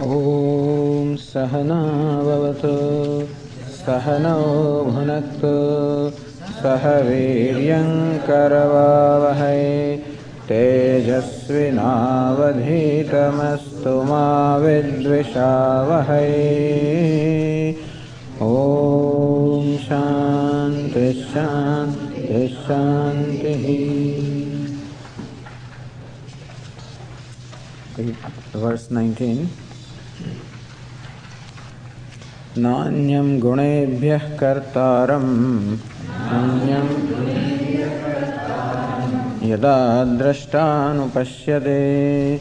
Om Sahana Bhavatu Sahano Bhunaktu Sahaviryam Karavavahai Tejasvinavadhitamastu ma vidvishavahai. Om Shanti Shanti Shanti. Verse 19. Nanyam gunebhyah kartaram Nanyam yada drashtanupashyate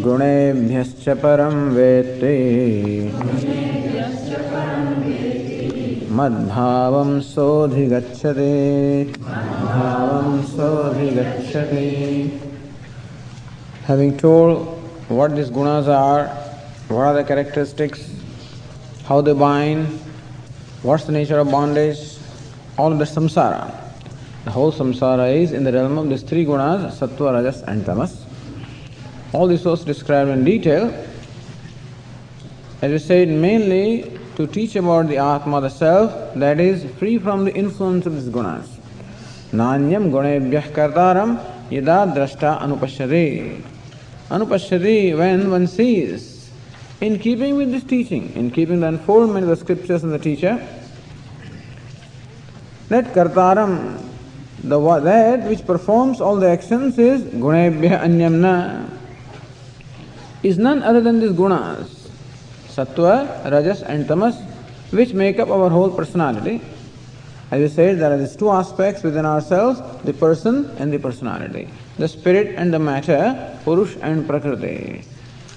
gunebhyascha param vetti madbhavam sodhigacchate. Having told what these gunas are, what are the characteristics, how they bind, what's the nature of bondage, all of the samsara. The whole samsara is in the realm of these three gunas, sattva, rajas and tamas. All this was described in detail. As we said, mainly to teach about the Atma, the self, that is free from the influence of these gunas. Nanyam gunebhyah kartaram yada drashta anupashyate. Anupashyati, when one sees, in keeping with this teaching, in keeping the unfoldment of the scriptures and the teacher, that kartaram, that which performs all the actions is gunebhya anyamna, is none other than these gunas, sattva, rajas and tamas, which make up our whole personality. As we said, there are these two aspects within ourselves, the person and the personality. The spirit and the matter, Purush and Prakriti.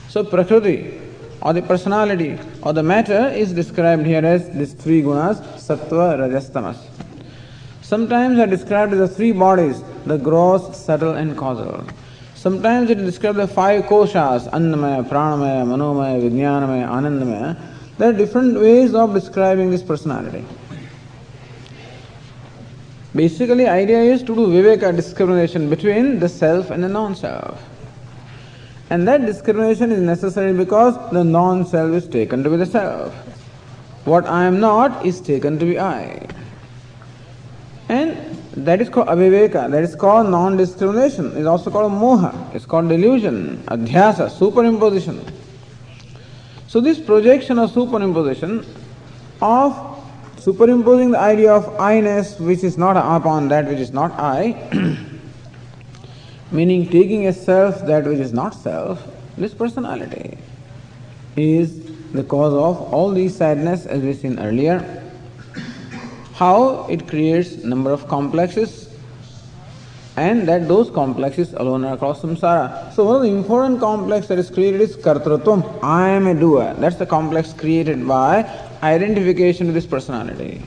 So Prakriti, or the personality, or the matter is described here as these three gunas, Sattva, Rajas, Tamas. Sometimes they are described as the three bodies, the gross, subtle and causal. Sometimes it is described the five koshas, Annamaya, Pranamaya, Manomaya, Vijnanamaya, Anandamaya. There are different ways of describing this personality. Basically, idea is to do viveka, discrimination between the self and the non-self. And that discrimination is necessary because the non-self is taken to be the self. What I am not is taken to be I. And that is called aviveka, that is called non-discrimination. It is also called moha, it's called delusion, adhyasa, superimposition. So this projection or superimposition of superimposing the idea of I-ness which is not upon that which is not I, meaning taking a self that which is not self, this personality is the cause of all these sadness as we seen earlier. How it creates number of complexes and that those complexes alone are called samsara. So one of the important complex that is created is kartrutvam, I am a doer. That's the complex created by identification with this personality.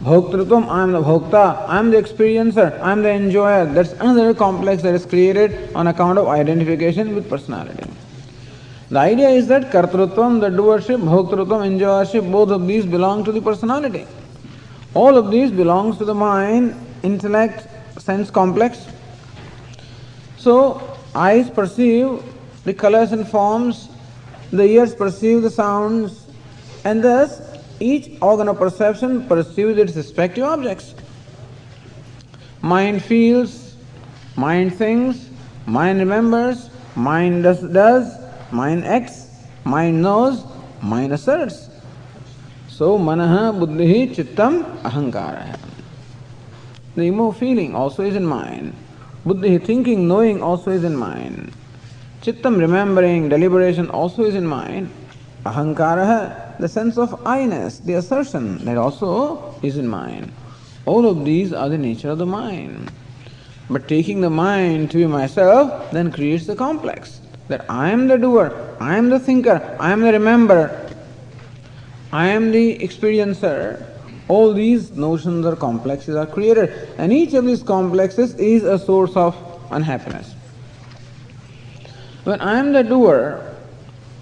Bhoktrutvam, I am the bhokta, I am the experiencer, I am the enjoyer. That's another complex that is created on account of identification with personality. The idea is that kartrutvam, the doership, bhoktrutvam, enjoyership, both of these belong to the personality. All of these belongs to the mind, intellect, sense complex. So, eyes perceive the colors and forms, the ears perceive the sounds, and thus each organ of perception perceives its respective objects. Mind feels, mind thinks, mind remembers, mind does, mind acts, mind knows, mind asserts. So, manaha, buddhihi, chittam, ahankara. The emo feeling also is in mind. Buddhihi, thinking, knowing also is in mind. Chittam, remembering, deliberation also is in mind. Ahankara, the sense of I-ness, the assertion, that also is in mind. All of these are the nature of the mind. But taking the mind to be myself then creates the complex. That I am the doer, I am the thinker, I am the rememberer, I am the experiencer. All these notions or complexes are created, and each of these complexes is a source of unhappiness. When I am the doer,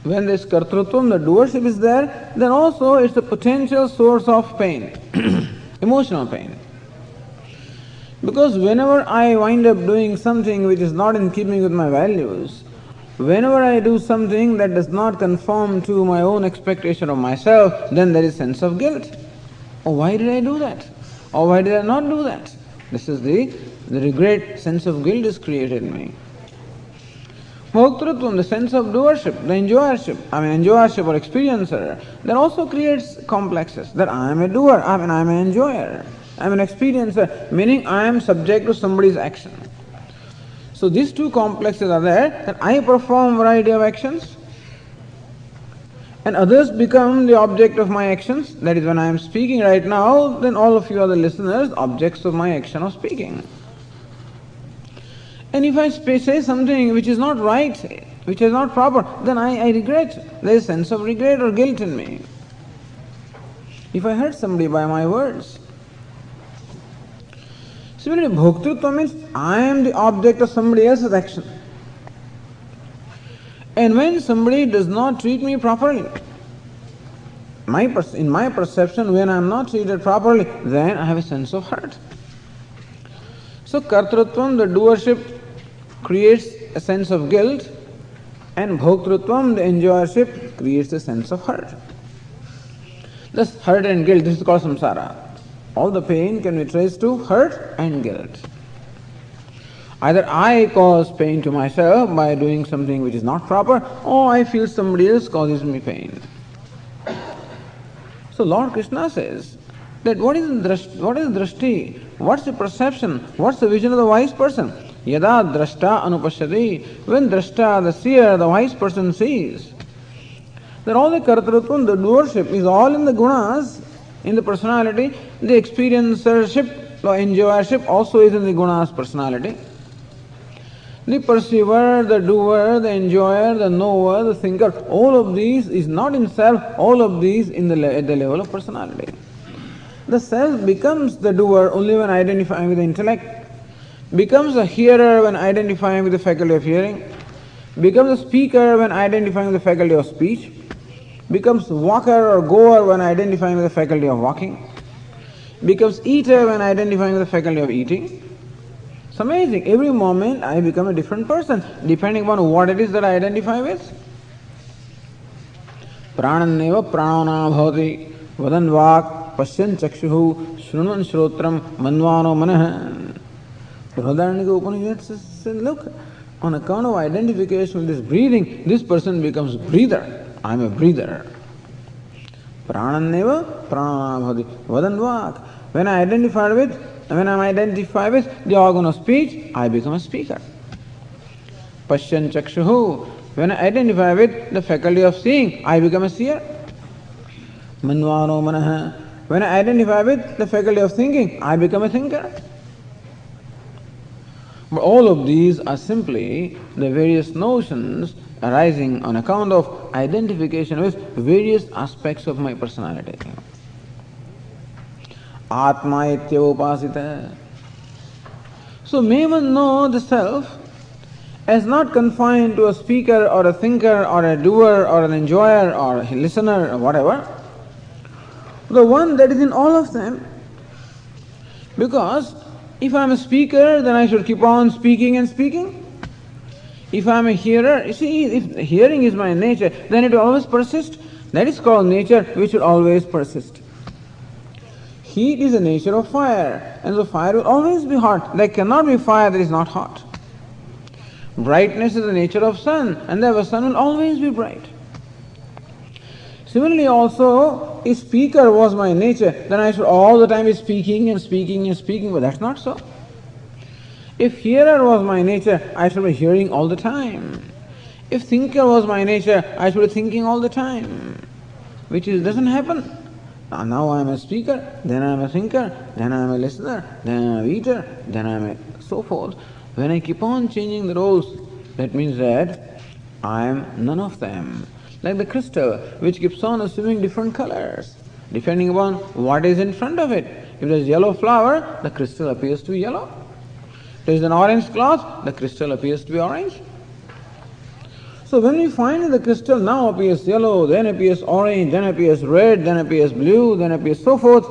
when this kartrutvam, the doership is there, then also it's a potential source of pain, emotional pain. Because whenever I wind up doing something which is not in keeping with my values, Whenever I do something that does not conform to my own expectation of myself, then there is sense of guilt. Oh, why did I do that? Or why did I not do that? This is the regret, sense of guilt is created in me. Bhoktritvam, the sense of doership, the enjoyership or experiencer, that also creates complexes. That I am a doer, I am an enjoyer, I am an experiencer, meaning I am subject to somebody's action. So these two complexes are there, that I perform variety of actions and others become the object of my actions. That is, when I am speaking right now, then all of you are the listeners, objects of my action of speaking. And if I say something which is not right, which is not proper, then I regret. There is a sense of regret or guilt in me. If I hurt somebody by my words. Similarly, bhoktritva means I am the object of somebody else's action. And when somebody does not treat me properly, in my perception, when I am not treated properly, then I have a sense of hurt. So kartrutvam, the doership, creates a sense of guilt, and bhoktritvam, the enjoyership, creates a sense of hurt. This hurt and guilt, this is called samsara. All the pain can be traced to hurt and guilt. Either I cause pain to myself by doing something which is not proper, or I feel somebody else causes me pain. So Lord Krishna says that what is drashti? What's the perception? What's the vision of the wise person? Yada drashta anupashyati. When drashta, the seer, the wise person sees that all the kartrutvam, the doership, is all in the gunas, in the personality. The experiencership or enjoyership also is in the gunas personality. The perceiver, the doer, the enjoyer, the knower, the thinker, all of these is not in self, all of these at the level of personality. The self becomes the doer only when identifying with the intellect, becomes a hearer when identifying with the faculty of hearing, becomes a speaker when identifying with the faculty of speech, becomes walker or goer when identifying with the faculty of walking, becomes eater when identifying with the faculty of eating. It's amazing. Every moment I become a different person depending upon what it is that I identify with. Prananneva pranana bhavati vadan vak pasyan chakshuhu shrunvan shrotram manvano manah. Bhagavad Upanishad says, look, on account of identification with this breathing, this person becomes breather. I am a breather. Prananneva pranana bhavati vadan vak. When I am identified with the organ of speech, I become a speaker. Pasyan chakshuhu. When I identify with the faculty of seeing, I become a seer. Manvano manah. When I identify with the faculty of thinking, I become a thinker. But all of these are simply the various notions arising on account of identification with various aspects of my personality. Atma ityavopasita. So may one know the self as not confined to a speaker or a thinker or a doer or an enjoyer or a listener or whatever. The one that is in all of them. Because if I am a speaker, then I should keep on speaking and speaking. If I am a hearer, you see, if hearing is my nature, then it will always persist. That is called nature, which will always persist. Heat is the nature of fire, and so fire will always be hot. There cannot be fire that is not hot. Brightness is the nature of sun, and the sun will always be bright. Similarly also, if speaker was my nature, then I should all the time be speaking and speaking and speaking, but that's not so. If hearer was my nature, I should be hearing all the time. If thinker was my nature, I should be thinking all the time, which doesn't happen. Now I am a speaker, then I am a thinker, then I am a listener, then I am a eater, then I am a so forth. When I keep on changing the roles, that means that I am none of them. Like the crystal, which keeps on assuming different colors, depending upon what is in front of it. If there is yellow flower, the crystal appears to be yellow. If there is an orange cloth, the crystal appears to be orange. So when we find that the crystal now appears yellow, then appears orange, then appears red, then appears blue, then appears so forth,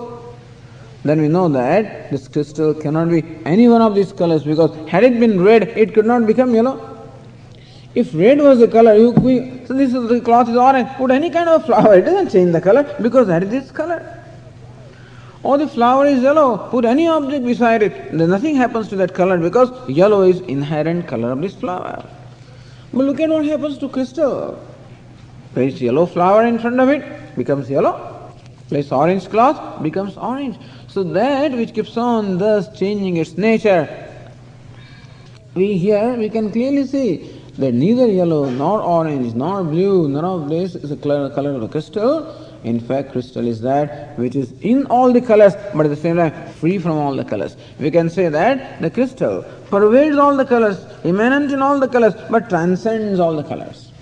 then we know that this crystal cannot be any one of these colors, because had it been red, it could not become yellow. If red was the color, so the cloth is orange. Put any kind of flower, it doesn't change the color because that is its color. Or the flower is yellow, put any object beside it, then nothing happens to that color because yellow is inherent color of this flower. But look at what happens to crystal. Place yellow flower in front of it, becomes yellow. Place orange cloth, becomes orange. So that which keeps on thus changing its nature, we can clearly see that neither yellow, nor orange, nor blue, none of this is the color of the crystal. In fact, crystal is that which is in all the colors, but at the same time free from all the colors. We can say that the crystal pervades all the colors, immanent in all the colors, but transcends all the colors.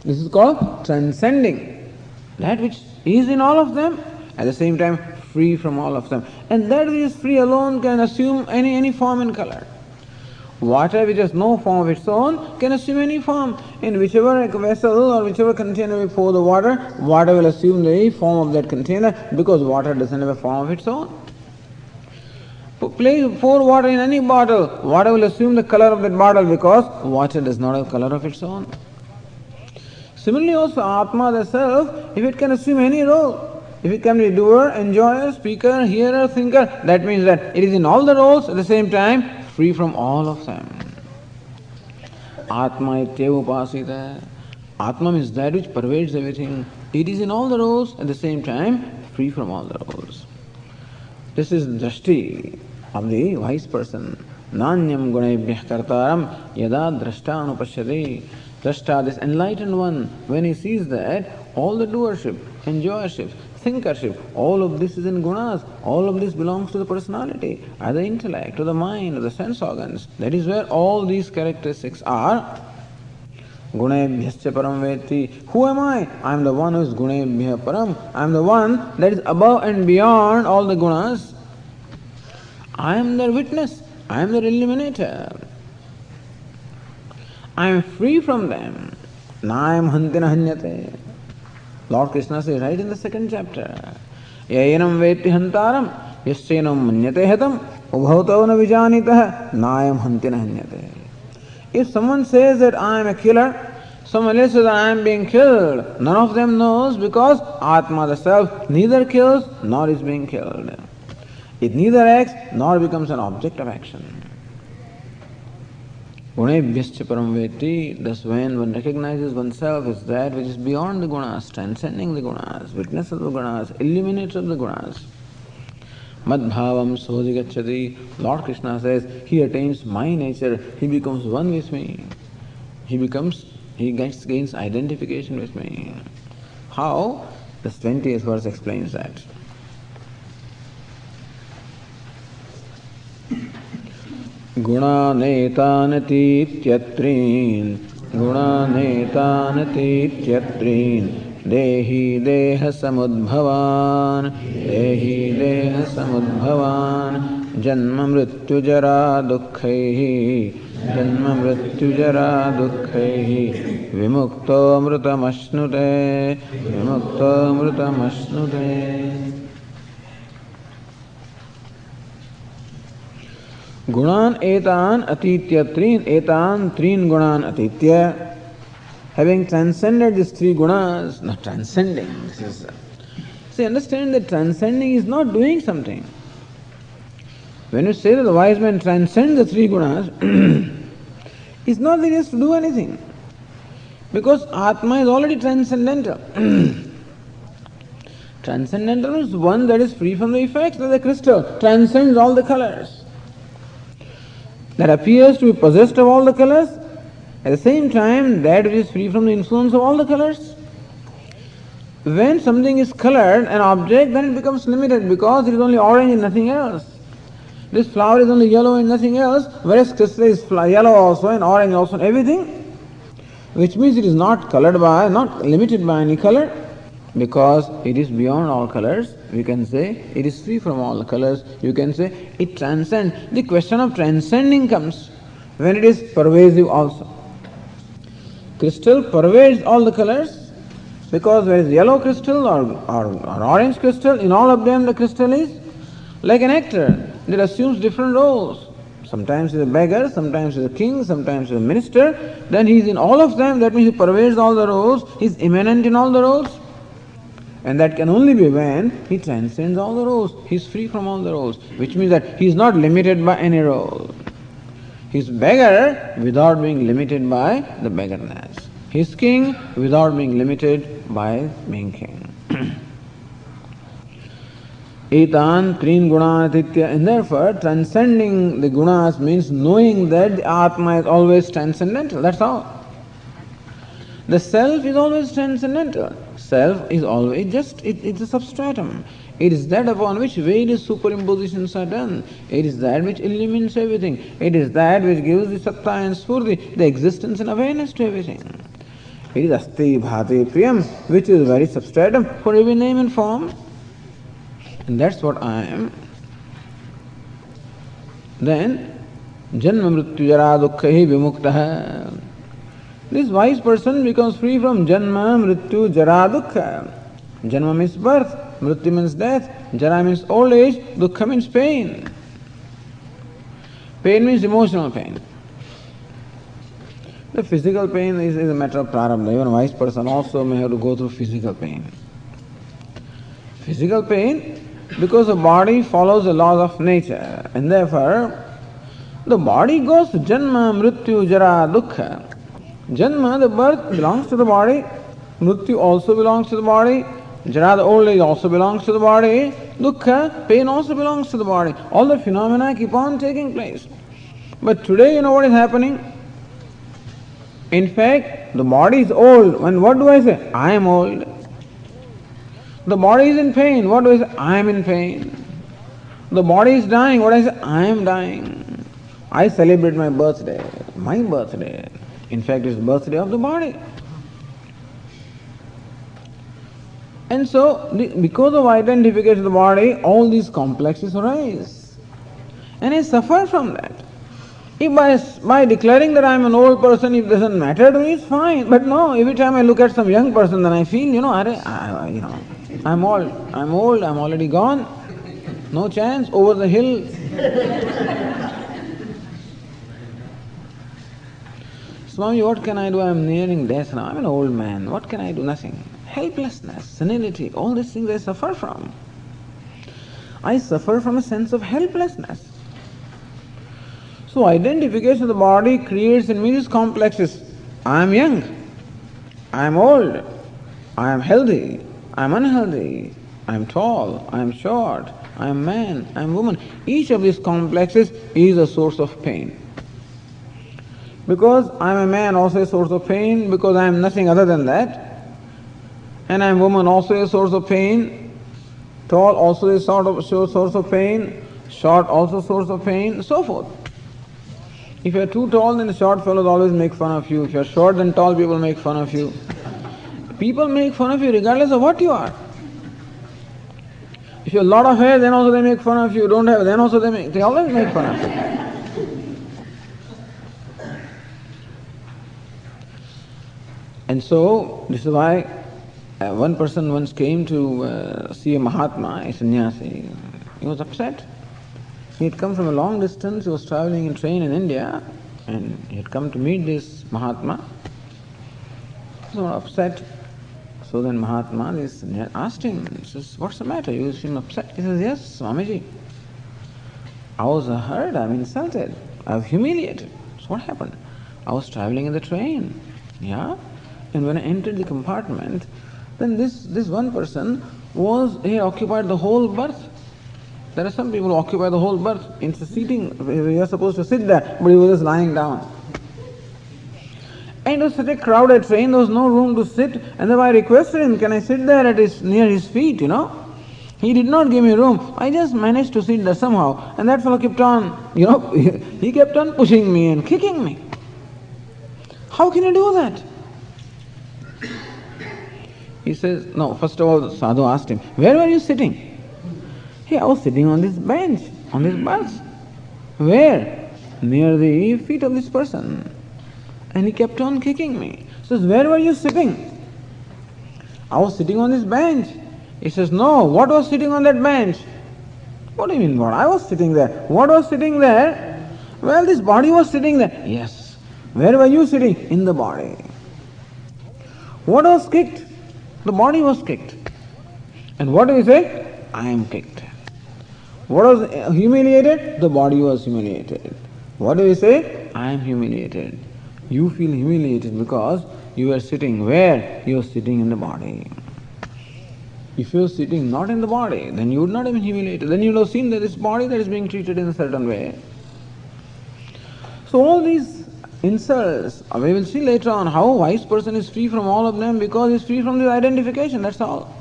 This is called transcending. That which is in all of them, at the same time free from all of them. And that which is free alone can assume any form and color. Water which has no form of its own can assume any form. In whichever vessel or whichever container we pour the water, water will assume the form of that container because water doesn't have a form of its own. Pour water in any bottle, water will assume the color of that bottle because water does not have color of its own. Similarly also Atma, the self, if it can assume any role, if it can be doer, enjoyer, speaker, hearer, thinker, that means that it is in all the roles at the same time, free from all of them. Atma ityeva upasita. Atma means that which pervades everything. It is in all the roles at the same time, free from all the roles. This is the drashti of the wise person. Nanyam gunebhyah kartaram yada drashta anupashyati. Drashta, this enlightened one, when he sees that all the doership, enjoyership, thinkership, all of this is in gunas, all of this belongs to the personality, either intellect, to the mind, or the sense organs. That is where all these characteristics are. Gunebhyascha param veti. Who am I? I am the one who is gunebhya param. I am the one that is above and beyond all the gunas. I am their witness. I am their illuminator. I am free from them. Nayam hantina hanyate. Lord Krishna says right in the second chapter, Yayanam veti hantaram, yasyenam manyate hatam, ubhautavana vijanitah, nayam hantina hanyate. If someone says that I am a killer, someone else says that I am being killed, none of them knows because Atma, the self, neither kills nor is being killed. It neither acts nor becomes an object of action. Gunebhyascha param veti. Thus when one recognizes oneself as that which is beyond the gunas, transcending the gunas, witness of the gunas, illuminator of the gunas. Madbhavam sodhigacchati. Lord Krishna says, he attains my nature, he becomes one with me. He gains identification with me. How? This 20th verse explains that. गुणानेतानतीत्यत्रीन् देहि देहसमुद्भवान् जन्म मृत्युजरा दुःखैः विमुक्तोऽमृतमश्नुते Gunan etan atitya trin, etan trin gunan atitya. Having transcended these three gunas, not transcending, this is. See, understand that transcending is not doing something. When you say that the wise man transcends the three gunas, it's not that he has to do anything. Because Atma is already transcendental. Transcendental is one that is free from the effects, like the crystal, transcends all the colors. That appears to be possessed of all the colors, at the same time that which is free from the influence of all the colors. When something is colored, an object, then it becomes limited because it is only orange and nothing else. This flower is only yellow and nothing else, whereas crystal is yellow also and orange also and everything, which means it is not colored by, not limited by any color. Because it is beyond all colors, we can say it is free from all the colors, you can say it transcends. The question of transcending comes when it is pervasive also. Crystal pervades all the colors because there is yellow crystal or orange crystal, in all of them the crystal is like an actor that assumes different roles. Sometimes he's a beggar, sometimes he's a king, sometimes he's a minister. Then he's in all of them. That means he pervades all the roles. He's immanent in all the roles. And that can only be when he transcends all the roles. He's free from all the roles. Which means that he's not limited by any role. He's beggar without being limited by the beggarness. He's king without being limited by being king. Etan Trin Gunatitya, and therefore transcending the gunas means knowing that the Atma is always transcendental. That's all. The self is always transcendental. Self is always it's a substratum. It is that upon which various superimpositions are done. It is that which illumines everything. It is that which gives the satta and spurti, the existence and awareness to everything. It is asti bhati priyam, which is very substratum for every name and form. And that's what I am. Then, janma mrityu jara dukkhahi vimuktaha. This wise person becomes free from janma mrityu jara dukkha. Janma means birth, mrityu means death, jara means old age, dukkha means pain. Pain means emotional pain. The physical pain is a matter of prarabdha. Even a wise person also may have to go through physical pain. Physical pain because the body follows the laws of nature, and therefore the body goes to janma, mrityu, jara, dukkha. Janma, the birth, belongs to the body. Mrityu also belongs to the body. Jara, the old age, also belongs to the body. Dukkha, pain also belongs to the body. All the phenomena keep on taking place. But today you know what is happening? In fact, the body is old. And what do I say? I am old. The body is in pain. What do I say? I am in pain. The body is dying. What do I say? I am dying. I celebrate my birthday. My birthday. In fact, it's the birthday of the body. And so, because of identification of the body, all these complexes arise. And I suffer from that. If by declaring that I am an old person, it doesn't matter to me, it's fine. But no, every time I look at some young person, then I feel, I'm old, I'm already gone. No chance, over the hill. Swami, what can I do? I'm nearing death now. I'm an old man. What can I do? Nothing. Helplessness, senility, all these things I suffer from. I suffer from a sense of helplessness. So identification of the body creates in me these complexes. I am young, I am old, I am healthy, I am unhealthy, I am tall, I am short, I am man, I am woman. Each of these complexes is a source of pain. Because I am a man, also a source of pain, because I am nothing other than that. And I am woman, also a source of pain. Tall, also a source of pain. Short, also a source of pain, and so forth. If you are too tall, then the short fellows always make fun of you. If you are short, then tall people make fun of you. People make fun of you regardless of what you are. If you have a lot of hair, then also they make fun of you. Don't have, then also they always make fun of you. And so, this is why one person once came to see a Mahatma, a sannyasi. He was upset. He had come from a long distance, he was traveling in train in India, and he had come to meet this Mahatma. He was upset. So then Mahatma asked him, he says, what's the matter? You seem upset. He says, yes, Swamiji. I was hurt, I'm insulted, I was humiliated. So what happened? I was traveling in the train, yeah? And when I entered the compartment, then this one person he occupied the whole berth. There are some people who occupy the whole berth. Instead of sitting, you are supposed to sit there, but he was just lying down. And it was such a crowded train, there was no room to sit. And then I requested him, can I sit there near his feet, He did not give me room. I just managed to sit there somehow. And that fellow kept on, he kept on pushing me and kicking me. How can you do that? He says, no, first of all, the sadhu asked him, where were you sitting? Hey, I was sitting on this bench, on this berth. Where? Near the feet of this person. And he kept on kicking me. He says, where were you sitting? I was sitting on this bench. He says, no, what was sitting on that bench? What do you mean, what? I was sitting there. What was sitting there? Well, this body was sitting there. Yes. Where were you sitting? In the body. What was kicked? The body was kicked. And what do we say? I am kicked. What was humiliated? The body was humiliated. What do we say? I am humiliated. You feel humiliated because you are sitting where? You are sitting in the body. If you are sitting not in the body, then you would not have been humiliated. Then you would have seen that this body that is being treated in a certain way. So all these insults, we will see later on how a wise person is free from all of them because he is free from this identification, that's all.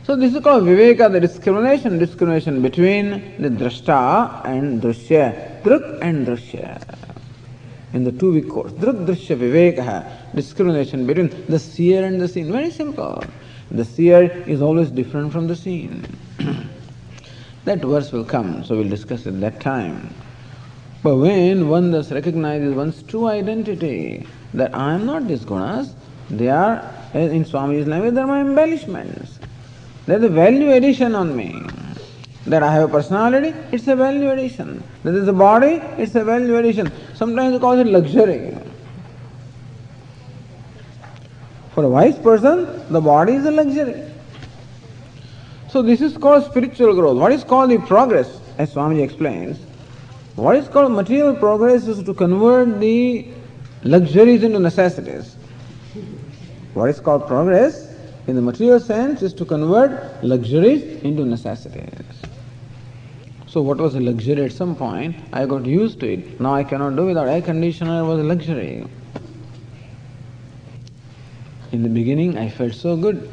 So this is called viveka, the discrimination between the drashta and drishya, druk and drishya. In the 2 week course, druk drishya viveka, discrimination between the seer and the seen. Very simple. The seer is always different from the seen. That verse will come, so we'll discuss it that time. But when one thus recognizes one's true identity, that I am not these gunas, they are, in Swami's language, they are my embellishments. There is a value addition on me. That I have a personality, it's a value addition. That is a body, it's a value addition. Sometimes they call it luxury. For a wise person, the body is a luxury. So this is called spiritual growth. What is called the progress, as Swamiji explains, what is called material progress is to convert the luxuries into necessities. What is called progress in the material sense is to convert luxuries into necessities. So what was a luxury at some point, I got used to it. Now I cannot do without air conditioner was a luxury. In the beginning I felt so good.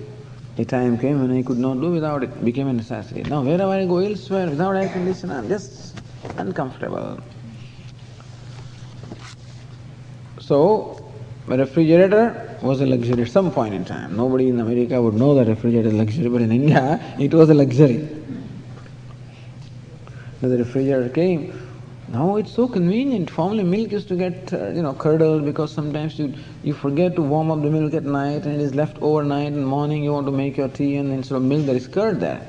A time came when I could not do without it. It became a necessity. Now wherever I go elsewhere without air conditioner, I'm just uncomfortable. So a refrigerator was a luxury at some point in time. Nobody in America would know that refrigerator is a luxury, but in India it was a luxury. The refrigerator came. Now it's so convenient. Formerly milk used to get curdled because sometimes you forget to warm up the milk at night and it is left overnight, and morning you want to make your tea and instead of milk there is curd there.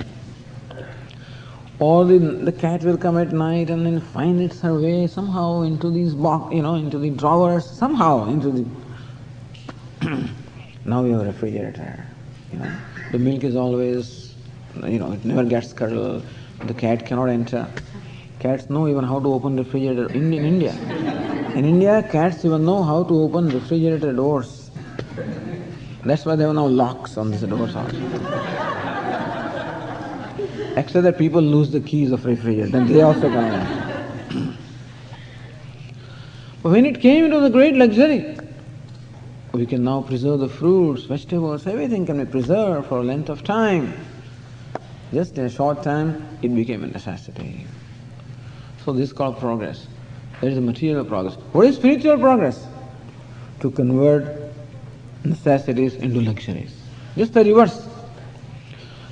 Or the cat will come at night and then find its her way somehow into these into the drawers, somehow into the now we have a refrigerator. The milk is always it never gets curdled. The cat cannot enter. Cats know even how to open refrigerator in India. In India, cats even know how to open refrigerator doors. That's why they have now locks on these doors also. Except that people lose the keys of refrigerator, then they also come in. But when it came, it was a great luxury. We can now preserve the fruits, vegetables, everything can be preserved for a length of time. Just in a short time, it became a necessity. So this is called progress. There is a material progress. What is spiritual progress? To convert necessities into luxuries. Just the reverse.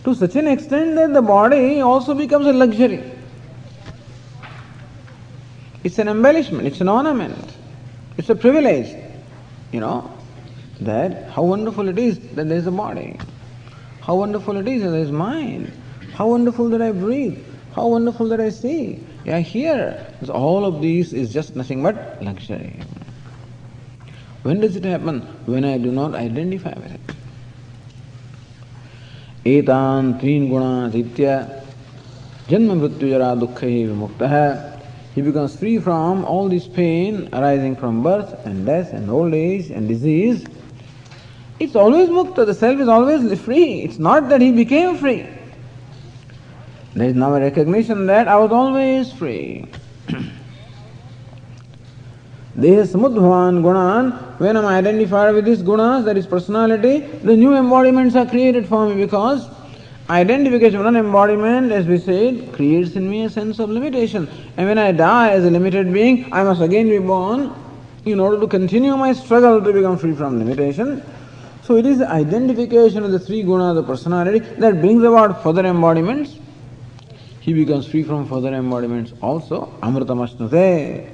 To such an extent that the body also becomes a luxury. It's an embellishment, it's an ornament, it's a privilege. That how wonderful it is that there is a body. How wonderful it is that there is mind. How wonderful that I breathe. How wonderful that I see. I hear. So all of these is just nothing but luxury. When does it happen? When I do not identify with it. Etan trin guna ditya janma mrityu jara dukkha vimuktaha. He becomes free from all this pain arising from birth and death and old age and disease. It's always mukta. The self is always free. It's not that he became free. There is now a recognition that I was always free. Deha samudbhavan gunan, when I'm identified with these gunas, that is personality, the new embodiments are created for me because identification with an embodiment, as we said, creates in me a sense of limitation. And when I die as a limited being, I must again be born in order to continue my struggle to become free from limitation. So it is the identification of the three gunas, the personality, that brings about further embodiments. He becomes free from further embodiments also, amritamasnute,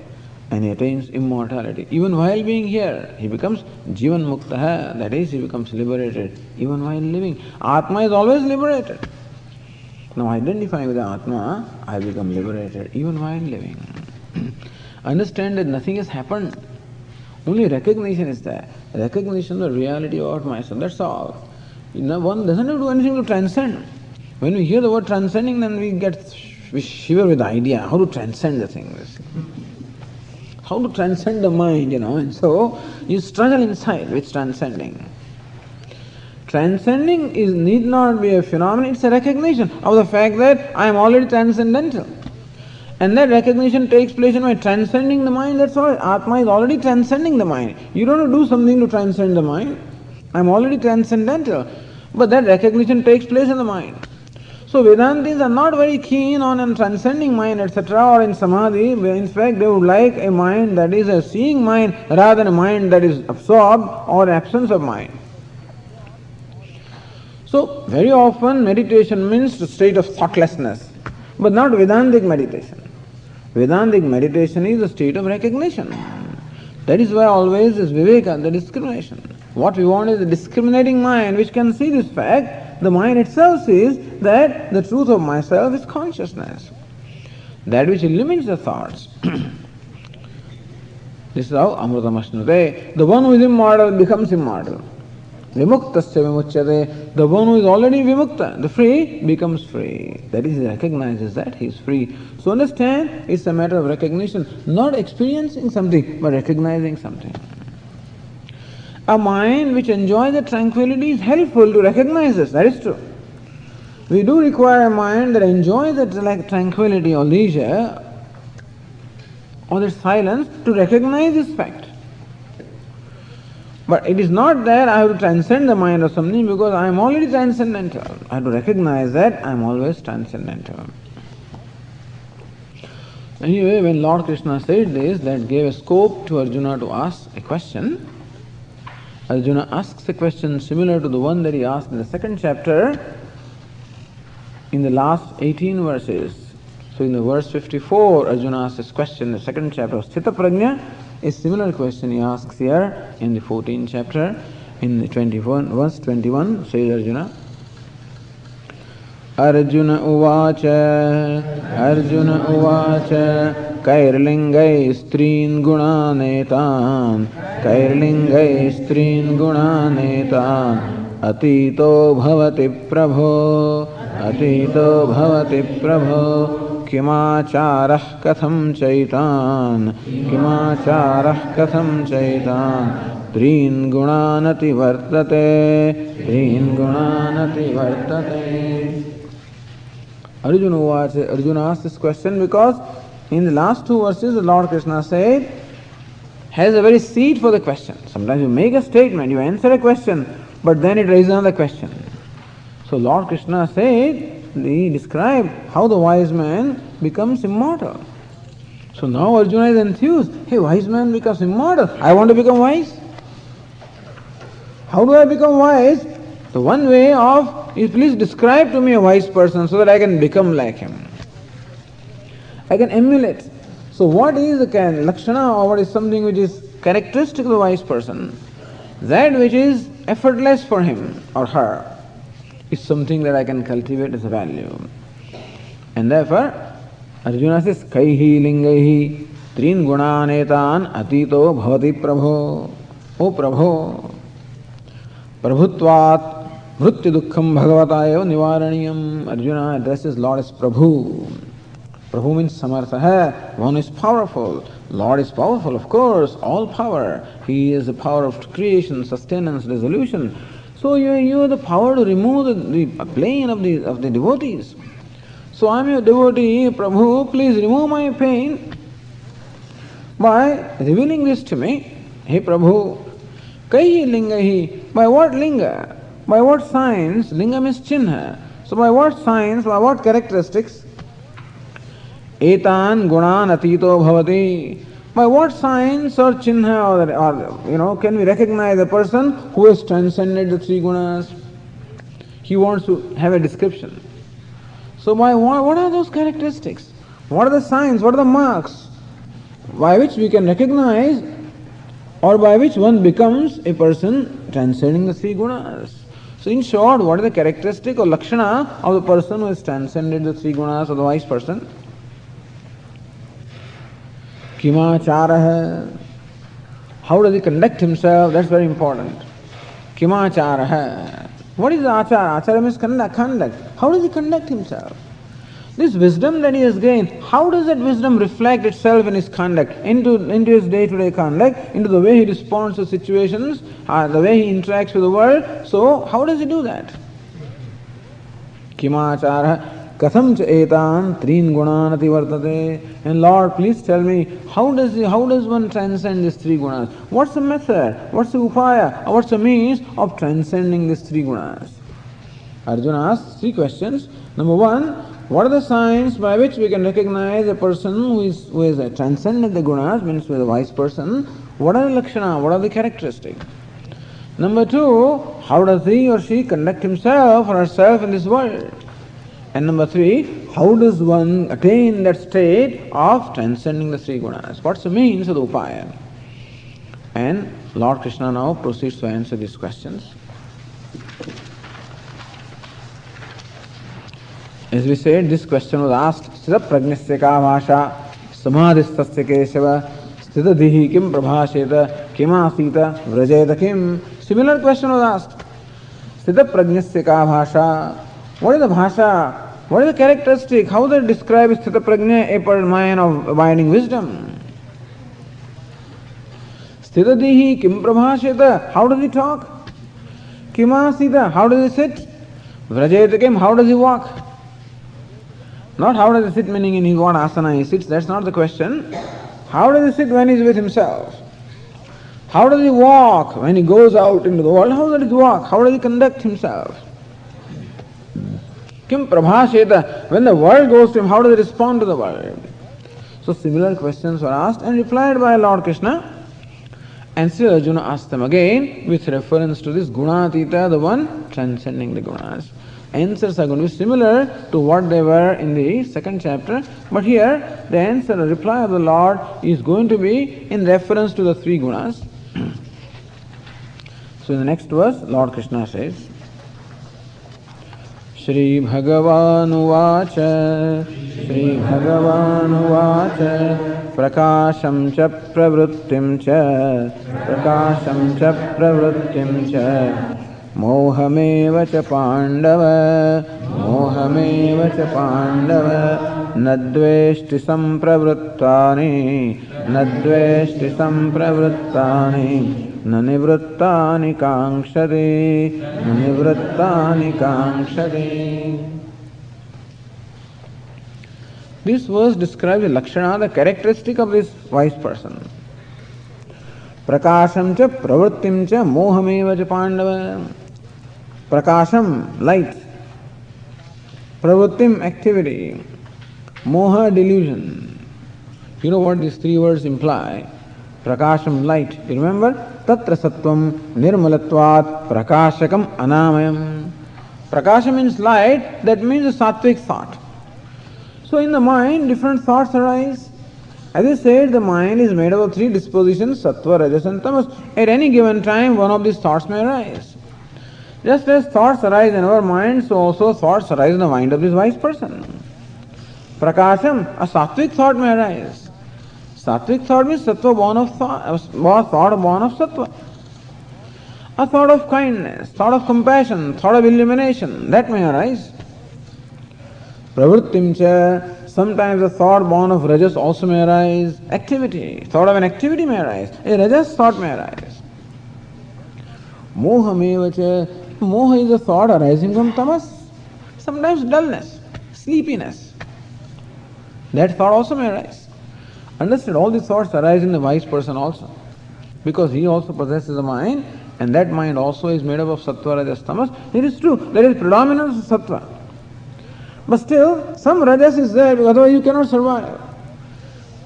and he attains immortality. Even while being here, he becomes jivan muktaha, that is, he becomes liberated, even while living. Atma is always liberated. Now identifying with the Atma, I become liberated even while living. Understand that nothing has happened. Only recognition is there. Recognition of the reality about myself, that's all. One doesn't have to do anything to transcend. When we hear the word transcending, then we shiver with the idea how to transcend the things. How to transcend the mind, and so you struggle inside with transcending. Transcending need not be a phenomenon, it's a recognition of the fact that I am already transcendental. And that recognition takes place in my transcending the mind, that's all. Atma is already transcending the mind. You don't have to do something to transcend the mind. I am already transcendental. But that recognition takes place in the mind. So Vedantis are not very keen on a transcending mind, etc., or in Samadhi. In fact, they would like a mind that is a seeing mind rather than a mind that is absorbed or absence of mind. So, very often meditation means a state of thoughtlessness, but not Vedantic meditation. Vedantic meditation is a state of recognition. That is why always is Viveka, the discrimination. What we want is a discriminating mind which can see this fact. The mind itself sees that the truth of myself is consciousness. That which eliminates the thoughts. This is how Amrutamasnute. The one who is immortal becomes immortal. Vimuktasya vimuchyate. The one who is already vimukta, the free, becomes free. That is, he recognizes that he is free. So understand, it's a matter of recognition, not experiencing something, but recognizing something. A mind which enjoys the tranquility is helpful to recognize this, that is true. We do require a mind that enjoys the tranquility or leisure or the silence to recognize this fact. But it is not that I have to transcend the mind or something, because I am already transcendental. I have to recognize that I am always transcendental. Anyway, when Lord Krishna said this, that gave a scope to Arjuna to ask a question. Arjuna asks a question similar to the one that he asked in the second chapter, in the last 18 verses. So in the verse 54, Arjuna asks this question, the second chapter of Sthita Prajna. A similar question he asks here in the 14th chapter, in the verse 21, says Arjuna. Arjuna uvacha kairlingai strin gunanetan atito bhavati prabho किमाचारः कथं चैतान् त्रीन् गुणानति वर्तते. Arjuna asked this question because in the last two verses the Lord Krishna said, has a very seed for the question. Sometimes you make a statement, you answer a question, but then it raises another question. So Lord Krishna said, he described how the wise man becomes immortal. So now Arjuna is enthused. Hey, wise man becomes immortal. I want to become wise. How do I become wise? The one way is please describe to me a wise person so that I can become like him. I can emulate. So what is the lakshana, or what is something which is characteristic of the wise person? That which is effortless for him or her is something that I can cultivate as a value. And therefore, Arjuna says, Kaihi lingaihi trin gunanetan atito bhavati prabho. O Prabho, Prabhutvat mrityu dukkham bhagavatayo nivaraniyam. Arjuna addresses Lord as Prabhu. Prabhu means samartha, one is powerful. Lord is powerful, of course, all power. He is the power of creation, sustenance, resolution. So you have the power to remove the pain of the devotees. So I am your devotee, Prabhu, please remove my pain by revealing this to me. Hey Prabhu, Kaihi lingahi, by what linga? By what signs? Linga means chinha. So by what signs, by what characteristics? Etan gunan atito bhavati. By what signs or chinha or can we recognize a person who has transcended the three gunas? He wants to have a description. So by what are those characteristics? What are the signs? What are the marks by which we can recognize or by which one becomes a person transcending the three gunas? So in short, what is the characteristic or lakshana of the person who has transcended the three gunas, or the wise person? Kimachara. How does he conduct himself? That's very important. Kimachara. What is the achara? Achara means conduct. How does he conduct himself? This wisdom that he has gained, how does that wisdom reflect itself in his conduct, into his day-to-day conduct, into the way he responds to situations, the way he interacts with the world? So, how does he do that? Kimachara katham cha etan trin gunanati vartate. And Lord, please tell me, how does one transcend these three gunas? What's the method? What's the upaya? Or what's the means of transcending these three gunas? Arjuna asks three questions. Number one, what are the signs by which we can recognize a person who has transcended the gunas, means who is a wise person? What are the lakshana? What are the characteristics? Number two, how does he or she conduct himself or herself in this world? And number three, how does one attain that state of transcending the three gunas? What's the means of the upaya? And Lord Krishna now proceeds to answer these questions. As we said, this question was asked, Sthita prajnasya ka bhasha, samadhistasya keshava, sthita dihi kim prabhasheta, kim asita, vrajeta kim. Similar question was asked. Sthita prajnasya ka bhasha. What is the bhasha? What is the characteristic? How does it describe sthita prajna, a mind of abiding wisdom? Sthita dihi kim prabhasheta. How does he talk? Kim asita. How does he sit? Vrajeta kim. How does he walk? Not how does he sit, meaning in what asana he sits, that's not the question. How does he sit when he is with himself? How does he walk when he goes out into the world? How does he walk? How does he conduct himself? Kim prabhasheta, when the world goes to him, how does he respond to the world? So similar questions were asked and replied by Lord Krishna. And Sri Arjuna asked them again with reference to this gunatita, the one transcending the gunas. Answers are going to be similar to what they were in the second chapter, but here the answer, the reply of the Lord is going to be in reference to the three gunas. So in the next verse, Lord Krishna says, Shri Bhagavan Uvacha, Shri Bhagavan Uvacha, Prakasham cha pravrittim cha, Prakasham cha pravrittim cha, Mohameva cha Pandava, Mohameva cha Pandava, Nadveshti sampravrittani, Nadveshti sampravrittani, Nanivrittani kankshati, Nanivrittani kankshati. This verse describes the lakshana, the characteristic of this wise person. Prakasham cha pravrittim cha mohameva cha Pandava. Prakasham, light. Pravrittim, activity. Moha, delusion. You know what these three words imply? Prakasham, light. You remember? Tatra sattvam nirmalatvat prakashakam anamayam. Prakasha means light, that means a sattvic thought. So in the mind, different thoughts arise. As I said, the mind is made up of three dispositions, sattva, rajas and tamas. At any given time, one of these thoughts may arise. Just as thoughts arise in our mind, so also thoughts arise in the mind of this wise person. Prakasham, a sattvic thought may arise. Sattvic thought means sattva born of thought born of sattva. A thought of kindness, thought of compassion, thought of illumination, that may arise. Pravrittim cha, sometimes a thought born of rajas also may arise. Activity, thought of an activity may arise. A rajas thought may arise. Moha mevacha, moha is a thought arising from tamas. Sometimes dullness, sleepiness. That thought also may arise. Understand, all these thoughts arise in the wise person also. Because he also possesses a mind, and that mind also is made up of sattva, rajas, tamas. It is true, there is predominance of sattva. But still, some rajas is there, because otherwise you cannot survive.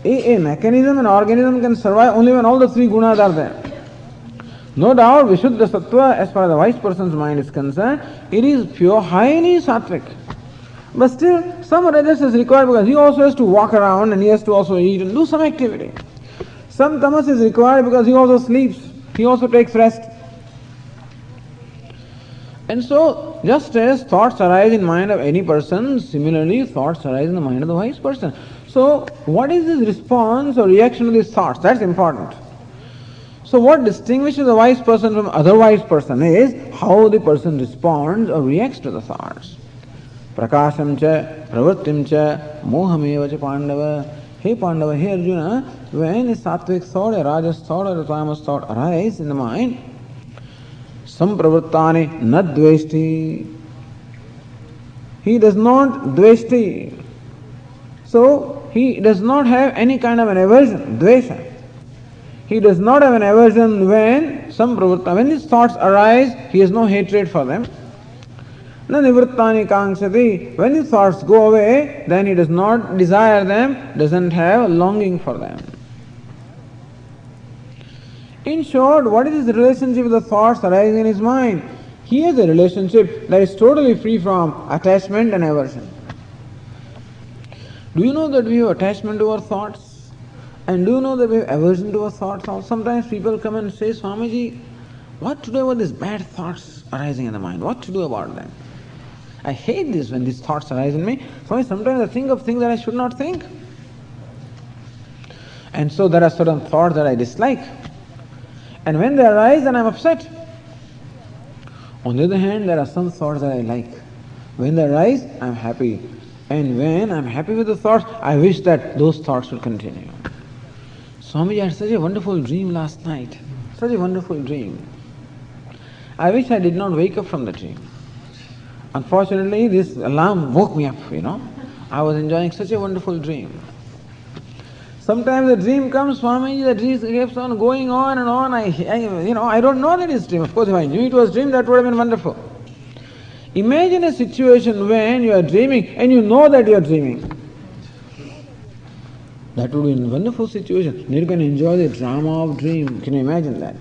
A mechanism, an organism can survive only when all the three gunas are there. No doubt, Vishuddha Sattva, as far as the wise person's mind is concerned, it is pure, highly sattvic. But still, some rajas is required because he also has to walk around and he has to also eat and do some activity. Some tamas is required because he also sleeps, he also takes rest. And so, just as thoughts arise in the mind of any person, similarly thoughts arise in the mind of the wise person. So, what is his response or reaction to these thoughts? That's important. So, what distinguishes a wise person from other wise person is how the person responds or reacts to the thoughts. Prakasham cha, pravrittim cha, mohameva cha pandava. Hey Pandava, hey Arjuna, when a sattvic thought, a rajas thought or a tamas thought arise in the mind, sampravrittani na dveshti. He does not dveshti. So, he does not have any kind of an aversion, dvesha. He does not have an aversion when these thoughts arise, he has no hatred for them. Na nivrittani kangsati. When these thoughts go away, then he does not desire them, doesn't have longing for them. In short, what is his relationship with the thoughts arising in his mind? He has a relationship that is totally free from attachment and aversion. Do you know that we have attachment to our thoughts? And do you know that we have aversion to our thoughts? Sometimes people come and say, Swamiji, what to do about these bad thoughts arising in the mind? What to do about them? I hate this when these thoughts arise in me. Sometimes I think of things that I should not think. And so there are certain thoughts that I dislike. And when they arise, then I am upset. On the other hand, there are some thoughts that I like. When they arise, I am happy. And when I am happy with the thoughts, I wish that those thoughts will continue. Swamiji, I had such a wonderful dream last night. Such a wonderful dream. I wish I did not wake up from the dream. Unfortunately, this alarm woke me up, I was enjoying such a wonderful dream. Sometimes the dream comes, Swamiji, the dream keeps on going on and on. I don't know that it's dream. Of course, if I knew it was dream, that would have been wonderful. Imagine a situation when you are dreaming and you know that you are dreaming. That would be a wonderful situation. You can enjoy the drama of dream. Can you imagine that?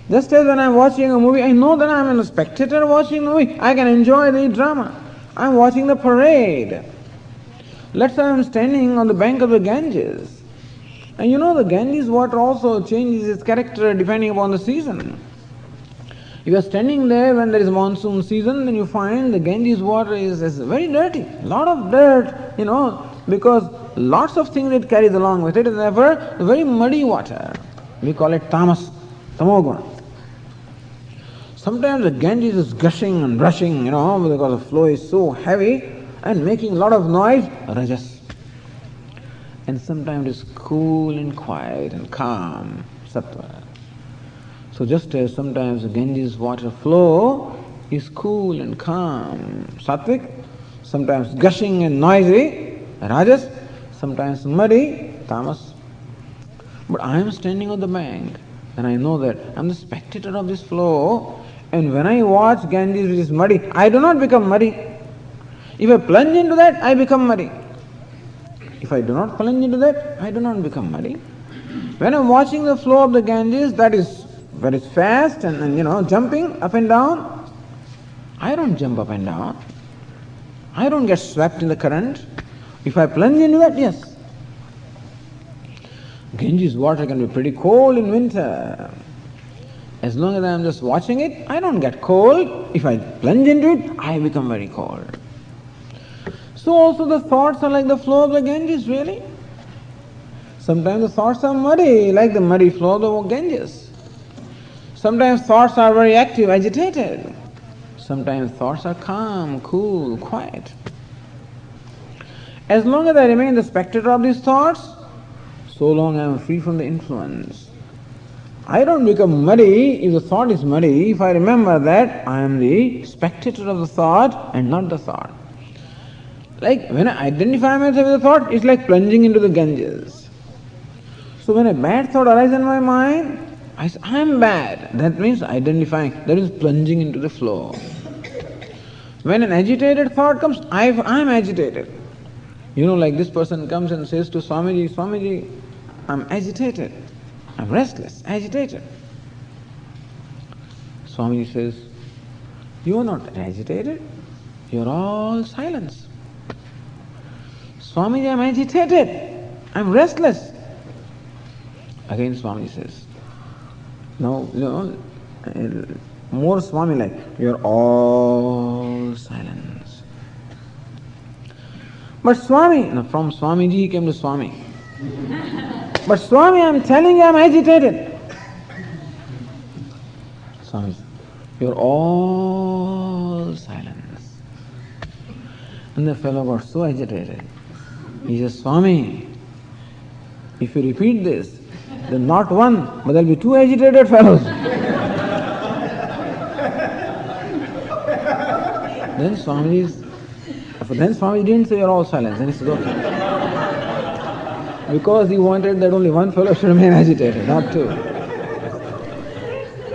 Just as when I am watching a movie, I know that I am a spectator watching a movie. I can enjoy the drama. I am watching the parade. Let's say I am standing on the bank of the Ganges. And the Ganges water also changes its character depending upon the season. If you are standing there when there is monsoon season, then you find the Ganges water is very dirty. A lot of dirt, because lots of things it carries along with it, and therefore very muddy water. We call it tamas, tamoguna. Sometimes the Ganges is gushing and rushing, because the flow is so heavy and making a lot of noise, rajas. And sometimes it is cool and quiet and calm, sattva. So just as sometimes the Ganges water flow is cool and calm, sattvic, sometimes gushing and noisy, rajas, sometimes muddy, tamas. But I am standing on the bank and I know that I am the spectator of this flow, and when I watch Ganges which is muddy, I do not become muddy. If I plunge into that, I become muddy. If I do not plunge into that, I do not become muddy. When I am watching the flow of the Ganges, that is very fast and jumping up and down, I don't jump up and down. I don't get swept in the current. If I plunge into that, yes. Ganges water can be pretty cold in winter. As long as I am just watching it, I don't get cold. If I plunge into it, I become very cold. So also the thoughts are like the flow of the Ganges, really. Sometimes the thoughts are muddy, like the muddy flow of the Ganges. Sometimes thoughts are very active, agitated. Sometimes thoughts are calm, cool, quiet. As long as I remain the spectator of these thoughts, so long I am free from the influence. I don't become muddy if the thought is muddy, if I remember that I am the spectator of the thought and not the thought. Like when I identify myself with the thought, it's like plunging into the Ganges. So when a bad thought arises in my mind, I say, I am bad. That means identifying, that is plunging into the flow. When an agitated thought comes, I am agitated. Like this person comes and says to Swamiji, Swamiji, I am agitated. I am restless, agitated. Swamiji says, you are not agitated. You are all silence. Swamiji, I am agitated. I am restless. Again Swamiji says, no, more Swami-like. You are all silence. But Swami, no, from Swamiji he came to Swami. But Swami, I am telling you, I am agitated. Swami, you are all silence. And the fellow got so agitated. He says, Swami, if you repeat this, then not one, but there will be two agitated fellows. Then Swami didn't say you are all silent. Then he said, okay. Because he wanted that only one fellow should remain agitated, not two.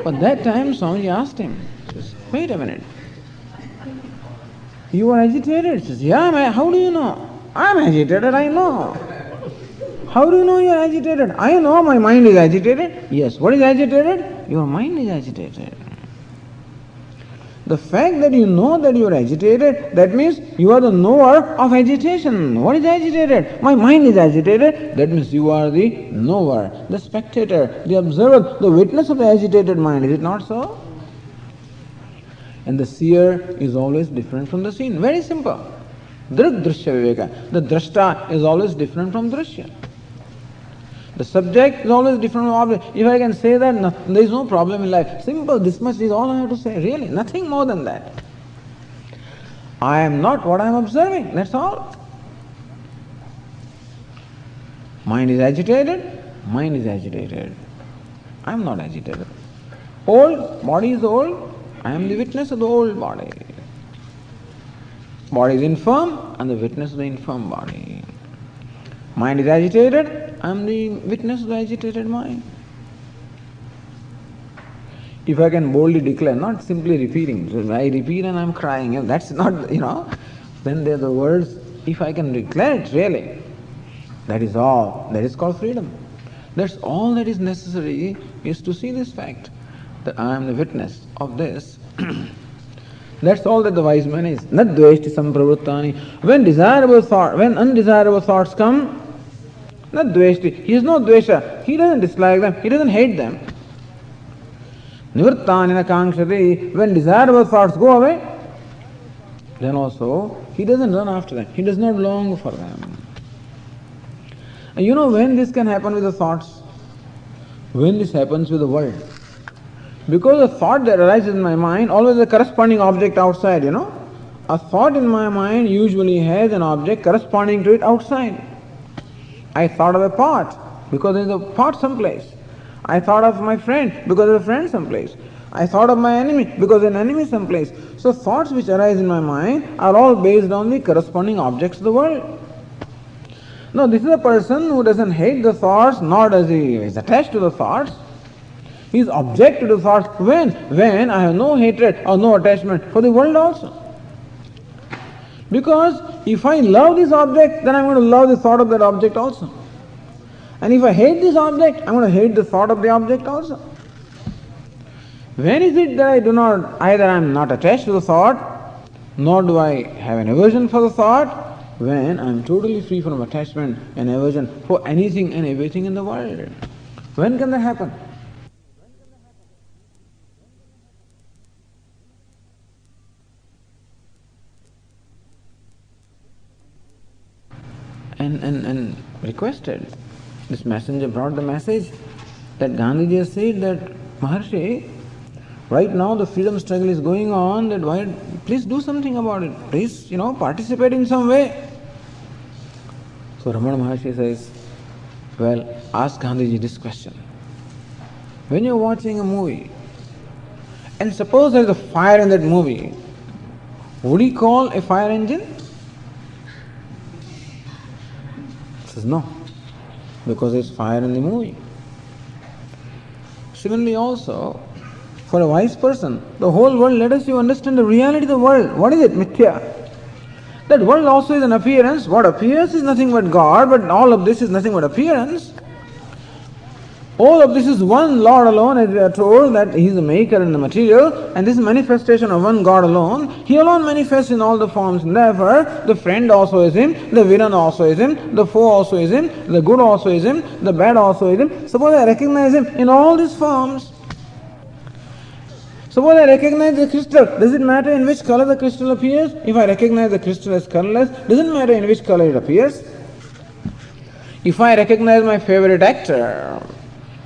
But that time Swami asked him, says, wait a minute. You are agitated? He says, yeah, how do you know? I am agitated, I know. How do you know you are agitated? I know my mind is agitated. Yes, what is agitated? Your mind is agitated. The fact that you know that you are agitated, that means you are the knower of agitation. What is agitated? My mind is agitated. That means you are the knower, the spectator, the observer, the witness of the agitated mind. Is it not so? And the seer is always different from the seen. Very simple. Drik drishya viveka. The drashta is always different from drishya. The subject is always different from object. If I can say that, no, there is no problem in life. Simple, this much is all I have to say. Really, nothing more than that. I am not what I am observing. That's all. Mind is agitated. Mind is agitated. I am not agitated. Old, body is old. I am the witness of the old body. Body is infirm. I am the witness of the infirm body. Mind is agitated, I am the witness of the agitated mind. If I can boldly declare, not simply repeating, so I repeat and I am crying, that's not, then there are the words, if I can declare it really, that is all, that is called freedom. That's all that is necessary, is to see this fact, that I am the witness of this. That's all that the wise man is. Nad dveshti sampravruttani. When undesirable thoughts come, not dveshti. He has no dvesha. He doesn't dislike them. He doesn't hate them. Nivrittani na kankshati. When desirable thoughts go away, then also he doesn't run after them. He does not long for them. And you know when this can happen with the thoughts? When this happens with the world. Because a thought that arises in my mind, always a corresponding object outside, A thought in my mind usually has an object corresponding to it outside. I thought of a pot, because there is a pot someplace. I thought of my friend, because there is a friend someplace. I thought of my enemy, because there is an enemy someplace. So thoughts which arise in my mind are all based on the corresponding objects of the world. Now this is a person who doesn't hate the thoughts, nor does he is attached to the thoughts. He is object to the thoughts. When? When I have no hatred or no attachment for the world also. Because if I love this object, then I am going to love the thought of that object also. And if I hate this object, I am going to hate the thought of the object also. When is it that either I am not attached to the thought, nor do I have an aversion for the thought? When I am totally free from attachment and aversion for anything and everything in the world. When can that happen? And requested. This messenger brought the message that Gandhiji has said that, Maharshi, right now the freedom struggle is going on, please do something about it. Please, participate in some way. So Ramana Maharshi says, well, ask Gandhiji this question. When you're watching a movie, and suppose there is a fire in that movie, would he call a fire engine? He says, no, because there is fire in the movie. Similarly also, for a wise person, the whole world, let us understand the reality of the world. What is it? Mithya. That world also is an appearance. What appears is nothing but God, but all of this is nothing but appearance. All of this is one Lord alone, as we are told that He is the maker and the material, and this manifestation of one God alone. He alone manifests in all the forms, and therefore the friend also is Him, the villain also is Him, the foe also is Him, the good also is Him, the bad also is Him. Suppose I recognize Him in all these forms. Suppose I recognize the crystal, does it matter in which color the crystal appears? If I recognize the crystal as colorless, doesn't matter in which color it appears. If I recognize my favorite actor,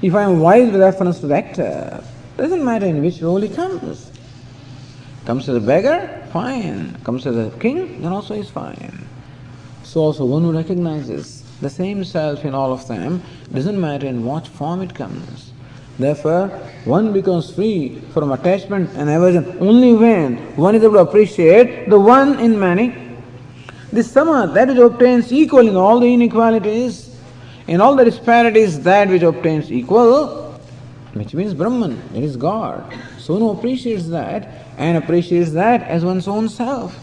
if I am wise with reference to the actor, doesn't matter in which role he comes. Comes as a beggar, fine. Comes as a king, then also is fine. So also one who recognizes the same self in all of them, doesn't matter in what form it comes. Therefore, one becomes free from attachment and aversion only when one is able to appreciate the one in many. This sama, that which obtains equal in all the inequalities, in all the disparities, that which obtains equal, which means Brahman, it is God. So one who appreciates that and appreciates that as one's own self,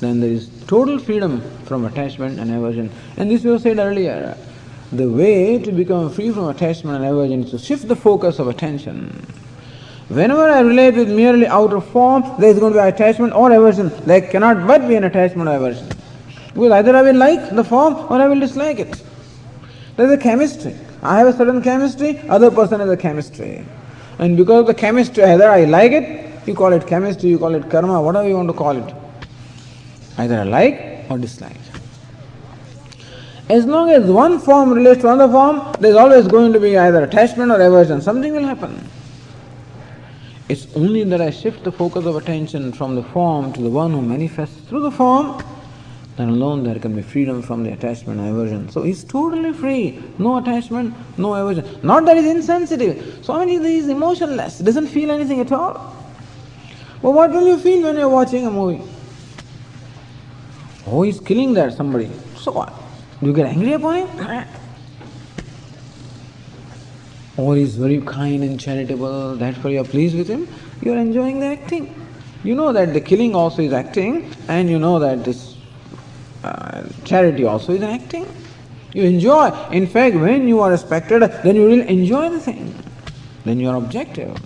then there is total freedom from attachment and aversion. And this we have said earlier. The way to become free from attachment and aversion is to shift the focus of attention. Whenever I relate with merely outer form, there is going to be attachment or aversion. There cannot but be an attachment or aversion. Because either I will like the form or I will dislike it. There is a chemistry. I have a certain chemistry, other person has a chemistry. And because of the chemistry, either I like it, you call it chemistry, you call it karma, whatever you want to call it. Either I like or dislike. As long as one form relates to another form, there is always going to be either attachment or aversion. Something will happen. It's only that I shift the focus of attention from the form to the one who manifests through the form, then alone there can be freedom from the attachment and aversion. So he's totally free. No attachment, no aversion. Not that he's insensitive. Swamiji is emotionless, doesn't feel anything at all. But what will you feel when you're watching a movie? Oh, he's killing that somebody. So what? Do you get angry upon him? Or he's very kind and charitable, therefore you are pleased with him? You are enjoying the acting. You know that the killing also is acting, and you know that this charity also is an acting. You enjoy. In fact, when you are respected, then you will enjoy the thing. Then you are objective.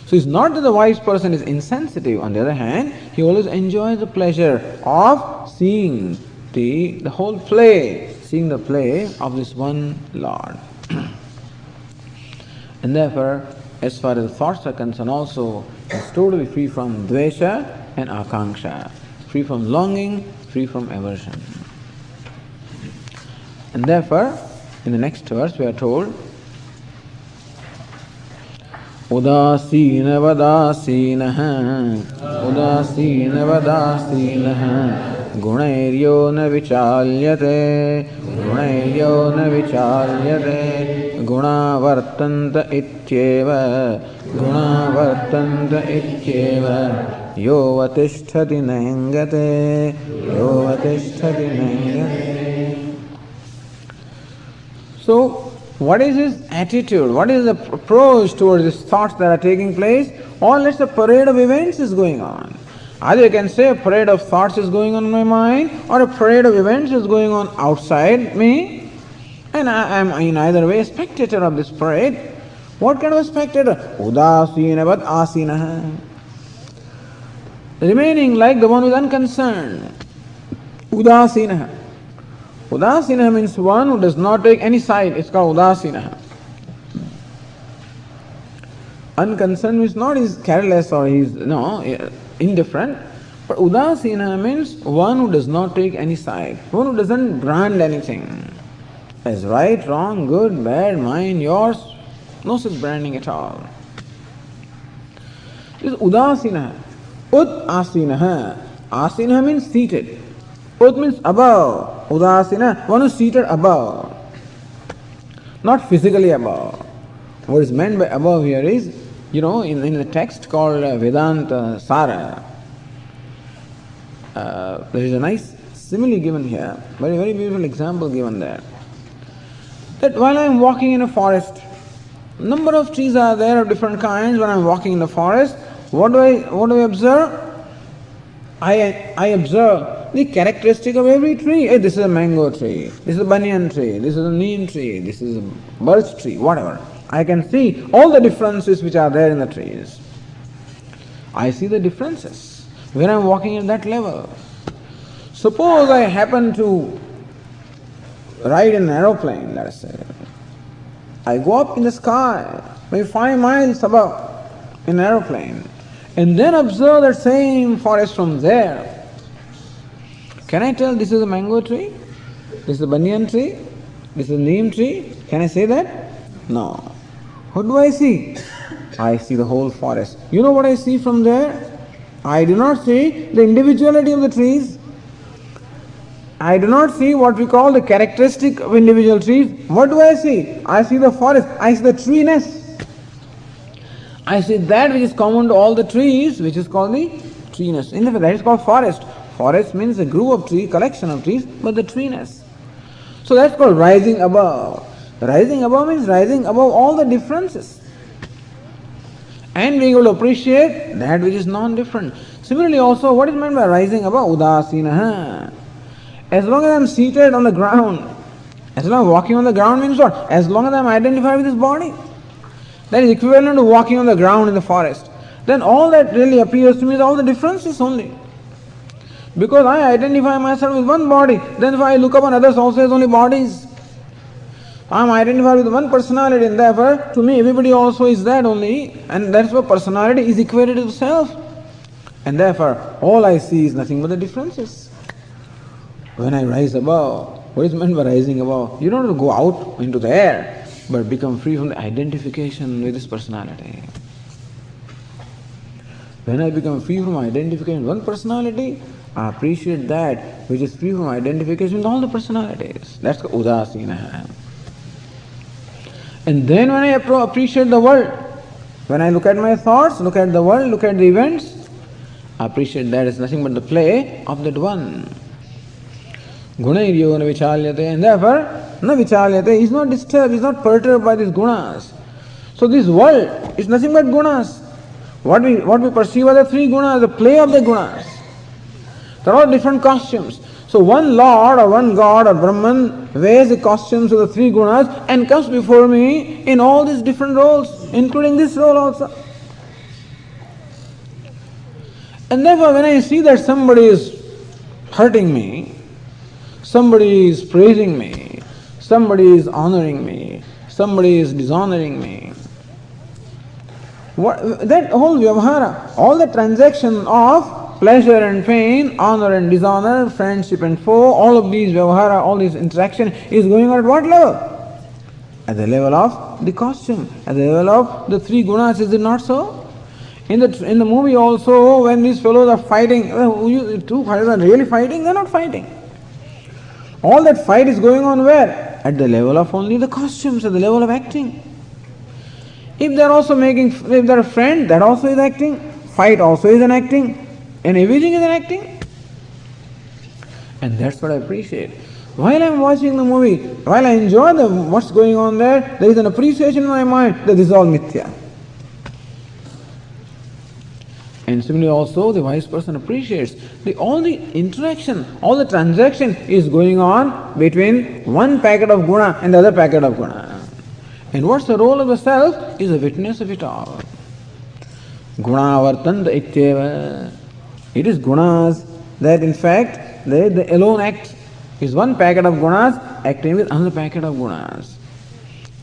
So it's not that the wise person is insensitive. On the other hand, he always enjoys the pleasure of seeing the whole play, seeing the play of this one Lord. And therefore, as far as thoughts are concerned also, it's totally free from dvesha and akanksha, free from longing, free from aversion. And therefore, in the next verse we are told, Udasīna vadāsīnaha, Udasīna vadāsīnaha, Gunairyo na vichalyate, Gunairyo na vichalyate, Guna vartanta ityeva, Guna vartanta ityeva, Yo vatisthati nangate, Yo vatisthati nangate. So, what is his attitude? What is the approach towards these thoughts that are taking place? Or let's say a parade of events is going on. Either you can say a parade of thoughts is going on in my mind, or a parade of events is going on outside me, and I am in either way a spectator of this parade. What kind of a spectator? Udasīna asīnaha. Remaining like the one who is unconcerned. Udasīnaha. Udasīnaha means one who does not take any side. It's called udasīnaha. Unconcerned means not he's careless or he's indifferent. But udasīna means one who does not take any side. One who doesn't brand anything as right, wrong, good, bad, mine, yours. No such branding at all. This is udasīna. Ud asīnaha. Asīnaha means seated. Ud means above. Udasīna, one who is seated above. Not physically above. What is meant by above here is, in the text called Vedanta Sara, there is a nice simile given here, very, very beautiful example given there. That while I am walking in a forest, number of trees are there of different kinds. When I am walking in the forest, what do I observe? I observe the characteristic of every tree. Hey, this is a mango tree, this is a banyan tree, this is a neem tree, this is a birch tree, whatever. I can see all the differences which are there in the trees. I see the differences when I am walking at that level. Suppose I happen to ride in an aeroplane, let us say. I go up in the sky, maybe 5 miles above. in an aeroplane, and then observe that same forest from there, can I tell this is a mango tree? This is a banyan tree? This is a neem tree? Can I say that? No. What do I see? I see the whole forest. You know what I see from there? I do not see the individuality of the trees. I do not see what we call the characteristic of individual trees. What do I see? I see the forest. I see the treeness. I see that which is common to all the trees, which is called the treeness. In fact, that is called forest. Forest means a group of trees, collection of trees, but the treeness. So that's called rising above. Rising above means rising above all the differences, and being able to appreciate that which is non-different. Similarly also, what is meant by rising above? Udasinaha. As long as I am seated on the ground, as long as walking on the ground means what? As long as I am identified with this body. That is equivalent to walking on the ground in the forest. Then all that really appears to me is all the differences only. Because I identify myself with one body, then if I look upon others also as only bodies. I am identified with one personality, and therefore to me everybody also is that only, and that's why personality is equated to self. And therefore all I see is nothing but the differences. When I rise above, what is meant by rising above? You don't have to go out into the air, but become free from the identification with this personality. When I become free from identification with one personality, I appreciate that which is free from identification with all the personalities. That's udasina. And then when I appreciate the world, when I look at my thoughts, look at the world, look at the events, I appreciate that it's nothing but the play of that one. Gunairyo na vichalyate, and therefore na vichalyate, is not disturbed, is not perturbed by these gunas. So this world is nothing but gunas. What we perceive are the three gunas, the play of the gunas. There are all different costumes. So one Lord or one God or Brahman wears the costumes of the three gunas and comes before me in all these different roles, including this role also. And therefore when I see that somebody is hurting me, somebody is praising me, somebody is honoring me, somebody is dishonoring me, that whole vyavahara, all the transaction of pleasure and pain, honor and dishonor, friendship and foe, all of these vyavahara, all this interaction is going on at what level? At the level of the costume, at the level of the three gunas, is it not so? In the movie also, when these fellows are fighting, two fighters are really fighting, they are not fighting. All that fight is going on where? At the level of only the costumes, at the level of acting. If they are a friend, that also is acting. Fight also is an acting. And everything is an acting. And that's what I appreciate. While I am watching the movie, while I enjoy what's going on there is an appreciation in my mind that this is all mithya. And similarly also the wise person appreciates all the interaction, all the transaction is going on between one packet of guna and the other packet of guna. And what's the role of the self? Is a witness of it all. Guna vartanta ityeva. It is gunas that in fact they alone act. Is one packet of gunas acting with another packet of gunas,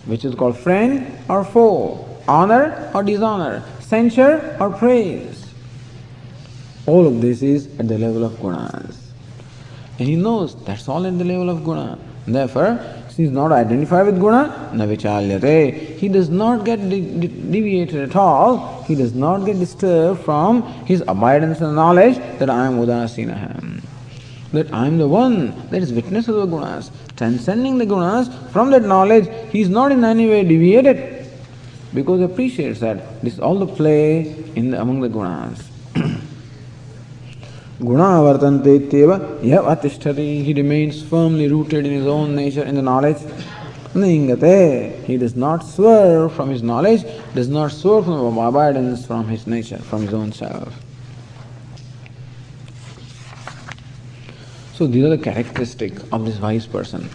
which is called friend or foe, honor or dishonor, censure or praise. All of this is at the level of gunas. And he knows that's all at the level of guna. Therefore, since he is not identified with guna, na vichalyate, he does not get deviated at all, he does not get disturbed from his abidance and knowledge that I am udasinaham, that I am the one that is witness of the gunas, transcending the gunas. From that knowledge, he is not in any way deviated, because he appreciates that this is all the play among the gunas. Guna vartante ityeva yav atishtati, he remains firmly rooted in his own nature, in the knowledge. Ningate, he does not swerve from his knowledge, does not swerve from abidance from his nature, from his own self. So these are the characteristics of this wise person.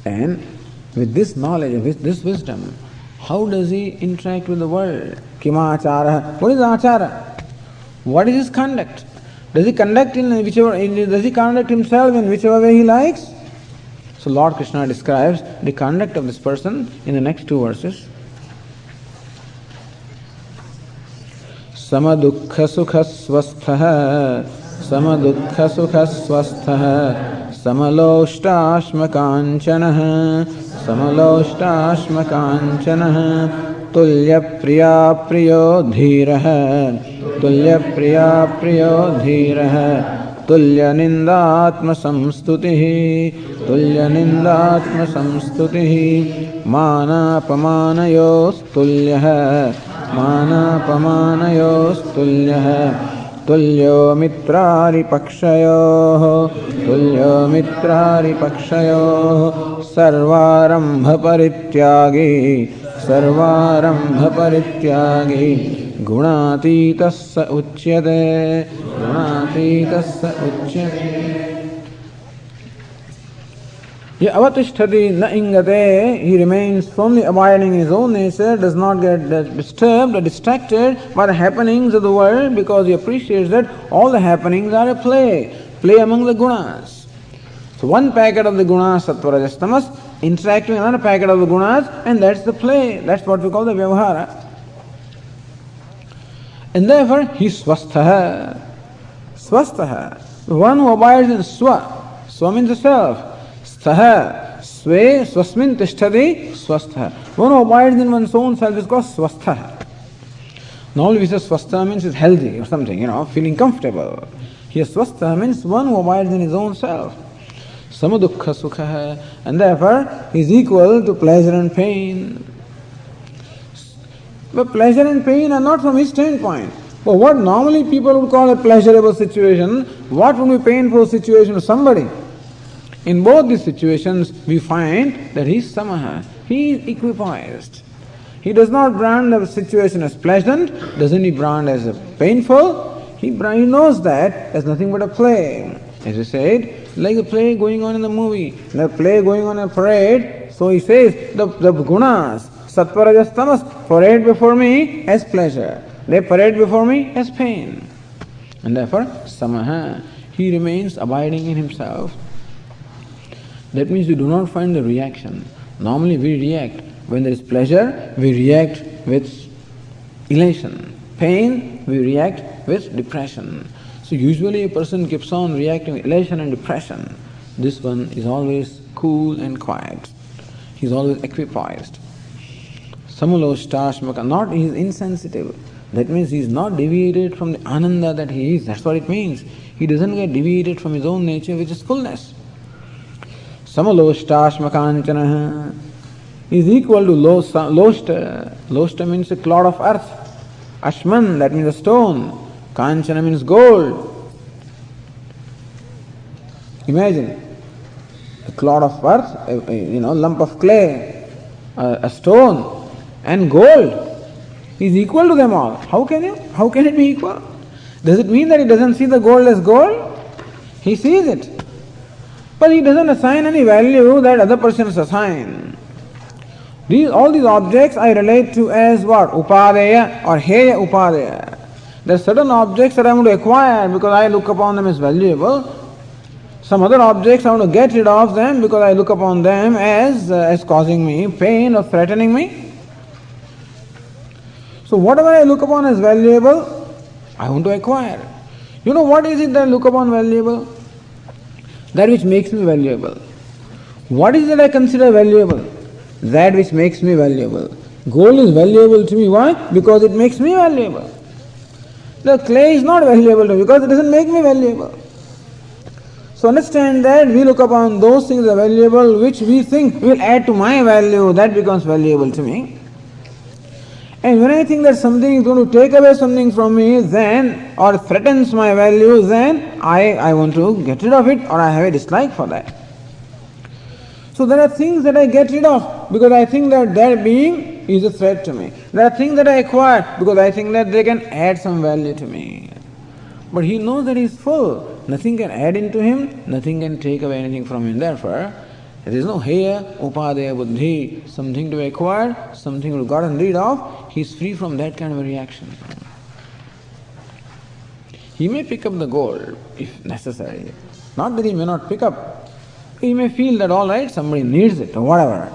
And with this knowledge, with this wisdom, how does he interact with the world? Kima achara? What is achara? What is his conduct? Does he conduct himself in whichever way he likes? So Lord Krishna describes the conduct of this person in the next two verses. Samadukha-sukha-swastha, Samadukha-sukha-swastha, Samaloshta-ashma-kanchana, Samaloshta-ashma-kanchana, Tulya-priya-priyo dhīraha, Tulya-priya-priyo dhīraha, Tulya-nindā-atma-samstutihi, Tulya-nindā-atma-samstutihi, Māna-pamanayos-tulyaha, Māna-pamanayos-tulyaha, Tulyo mitrāri-pakshayoh, Tulyo mitrāri-pakshayoh, Sarvārambha-parityāgi, Sarvārambha-parityāgi, Guṇātītassa uchyate, Guṇātītassa uchyate. Avatishthati na ingate, he remains firmly abiding in his own nature, does not get disturbed or distracted by the happenings of the world, because he appreciates that all the happenings are a play among the gunas. So one packet of the gunas, sattva, rajas, tamas, interacting with another packet of the gunas, and that's the play. That's what we call the vyavahara. And therefore, he is swastha. Swastha. The one who abides in swa. Swa means the self. Stha. Sve. Swasmin tishtati. Swastha. One who abides in one's own self is called swastha. Normally we say swastha means is healthy or something, feeling comfortable. Here swastha means one who abides in his own self. Samadukha sukha. And therefore, he is equal to pleasure and pain. But pleasure and pain are not from his standpoint. But what normally people would call a pleasurable situation, what would be a painful situation to somebody? In both these situations, we find that he is samaha. He is equipoised. He does not brand the situation as pleasant, doesn't he brand as painful. He knows that there's nothing but a play. As we said, like a play going on in the movie, the play going on in a parade. So he says, the gunas, sattva, rajas, tamas, parade before me as pleasure. They parade before me as pain. And therefore, samaha, he remains abiding in himself. That means we do not find the reaction. Normally we react. When there is pleasure, we react with elation. Pain, we react with depression. So usually a person keeps on reacting with elation and depression. This one is always cool and quiet. He is always equipoised. Samaloshta-ashmaka, not he is insensitive. That means he is not deviated from the ananda that he is. That's what it means. He doesn't get deviated from his own nature, which is fullness. Samaloshta-ashmakanchana is equal to loshta. Loshta means a clod of earth. Ashman, that means a stone. Kanchana means gold. Imagine a clod of earth, a lump of clay, a stone, and gold. He is equal to them all. How can it be equal? Does it mean that he doesn't see the gold as gold? He sees it. But he doesn't assign any value that other persons assign. All these objects I relate to as what? Upadeya or heya upadeya. There are certain objects that I want to acquire because I look upon them as valuable. Some other objects I want to get rid of them because I look upon them as causing me pain or threatening me. So whatever I look upon as valuable, I want to acquire. What is it that I look upon valuable? That which makes me valuable. What is it I consider valuable? That which makes me valuable. Gold is valuable to me. Why? Because it makes me valuable. The clay is not valuable to me because it doesn't make me valuable. So understand that we look upon those things that are valuable which we think will add to my value, that becomes valuable to me. And when I think that something is going to take away something from me, then, or threatens my value, then I want to get rid of it, or I have a dislike for that. So there are things that I get rid of because I think that their being is a threat to me. There are things that I acquire because I think that they can add some value to me. But he knows that he is full. Nothing can add into him, nothing can take away anything from him. Therefore, there is no heya, upadeya, buddhi, something to be acquired, something to be gotten rid of. He is free from that kind of a reaction. He may pick up the gold if necessary. Not that he may not pick up. He may feel that all right, somebody needs it or whatever.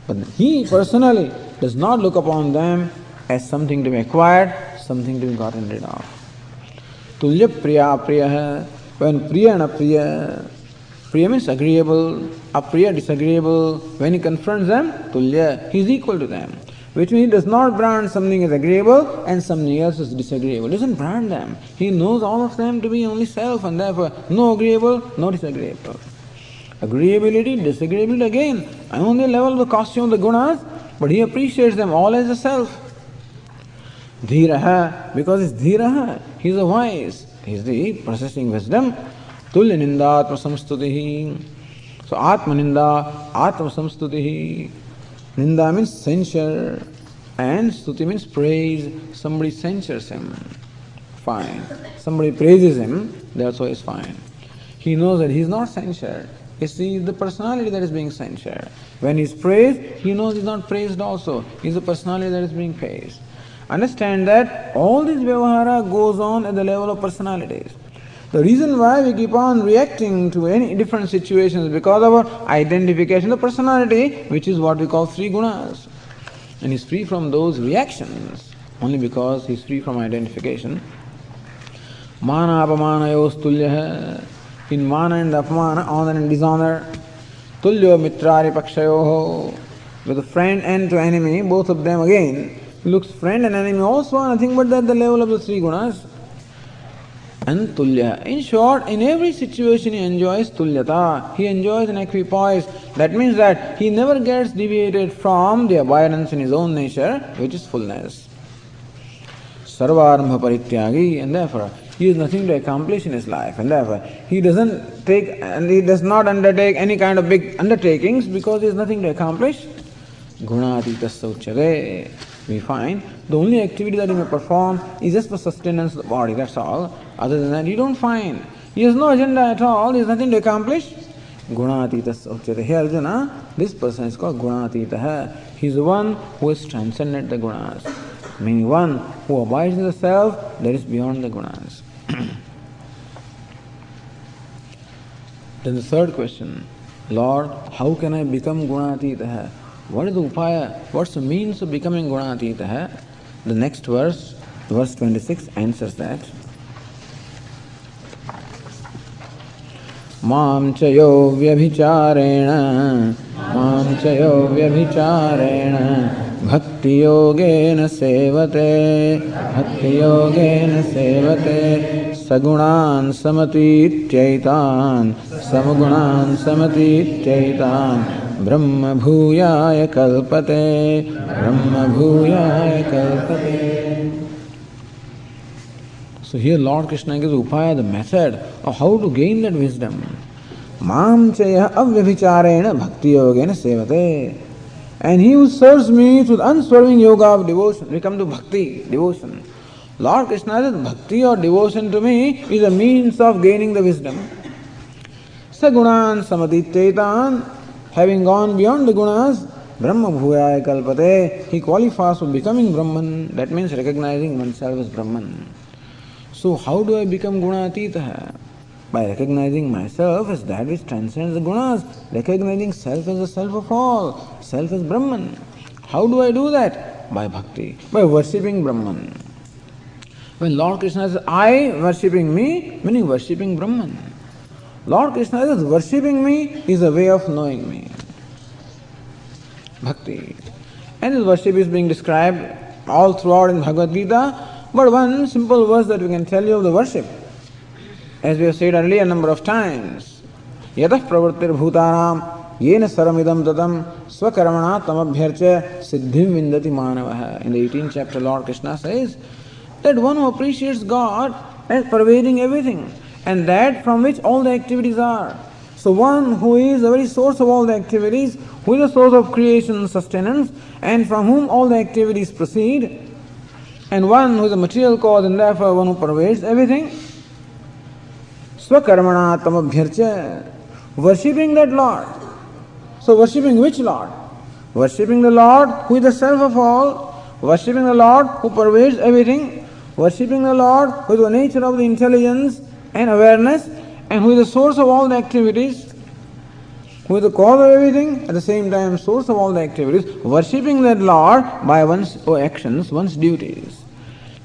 But he personally does not look upon them as something to be acquired, something to be gotten rid of. Tulya priya priya. When priya and apriya, priya means agreeable, apriya disagreeable. When he confronts them, tulya, he is equal to them. Which means he does not brand something as agreeable and something else is disagreeable. He doesn't brand them. He knows all of them to be only self and therefore no agreeable, no disagreeable. Agreeability, disagreeability again, on the level of the costume of the gunas, but he appreciates them all as a self. Dhiraha, because it's dhiraha, he is a wise, he is the possessing wisdom. Tulya ninda atma samstutihi. So atma ninda, atma samstutihi. Ninda means censure and stuti means praise. Somebody censures him, fine. Somebody praises him, that's why it's fine. He knows that he is not censured. It's the personality that is being censured. When he is praised, he knows he is not praised also. He is the personality that is being praised. Understand that all this vyavahara goes on at the level of personalities. The reason why we keep on reacting to any different situations is because of our identification of personality, which is what we call three gunas. And he is free from those reactions only because he is free from identification. Mana apamanayos tulyaha. In mana and apamana, honor and dishonor. Tulyo mitrari pakshayoho. With a friend and to enemy, both of them again, looks friend and enemy also are nothing but at the level of the three gunas. And tulya. In short, in every situation he enjoys tulyata. He enjoys an equipoise. That means that he never gets deviated from the abidance in his own nature, which is fullness. Sarvarambha parityagi, and therefore he has nothing to accomplish in his life, and therefore he does not undertake any kind of big undertakings because he has nothing to accomplish. Gunatitasya uchyate. We find the only activity that he may perform is just for sustenance of the body, that's all. Other than that, you don't find. He has no agenda at all, he has nothing to accomplish. Gunatitasya uchyate. Here Arjuna, this person is called Gunatitaha. He is the one who has transcended the gunas. Meaning one who abides in the self that is beyond the gunas. Then the third question, Lord, how can I become Gunatitaha? What is the upaya? What's the means of becoming Gunatitaha? The next verse, verse 26, answers that. Mam chayo vyabhicharena, mam chayo vyabhicharena, bhakti yogena sevate, bhakti yogena sevate, sagunan samatityaitan, samagunan samatityaitan, brahma bhuyaya kalpate, brahma bhuyaya kalpate. So here Lord Krishna gives upaya, the method of how to gain that wisdom. Mam chaya avyabhicharena bhakti yogena sevate. And he who serves me through the unswerving yoga of devotion, we come to bhakti, devotion. Lord Krishna says bhakti or devotion to me is a means of gaining the wisdom. Sagunan samadityaitan, having gone beyond the gunas, Brahma bhuyaya kalpate, he qualifies for becoming Brahman. That means recognizing oneself as Brahman. So how do I become Gunatitaha? By recognizing myself as that which transcends the gunas, recognizing self as the self of all, self as Brahman. How do I do that? By bhakti, by worshipping Brahman. When Lord Krishna says, I worshipping me, meaning worshipping Brahman. Lord Krishna says, worshipping me is a way of knowing me. Bhakti. And this worship is being described all throughout in Bhagavad Gītā. But one simple verse that we can tell you of the worship, as we have said earlier a number of times, Yatah pravrittir bhutanam yena saramidam tatam swakarmana tamabhyarcha siddhim vindati manavaha. In the 18th chapter, Lord Krishna says that one who appreciates God as pervading everything, and that from which all the activities are. So one who is the very source of all the activities, who is the source of creation, sustenance, and from whom all the activities proceed, and one who is a material cause and therefore one who pervades everything, swakarmana tamabhyarcha, worshipping that Lord. So worshipping which Lord? Worshipping the Lord who is the self of all, worshipping the Lord who pervades everything, worshipping the Lord who is the nature of the intelligence and awareness, and who is the source of all the activities, who is the cause of everything, at the same time source of all the activities, worshipping that Lord by one's actions, one's duties.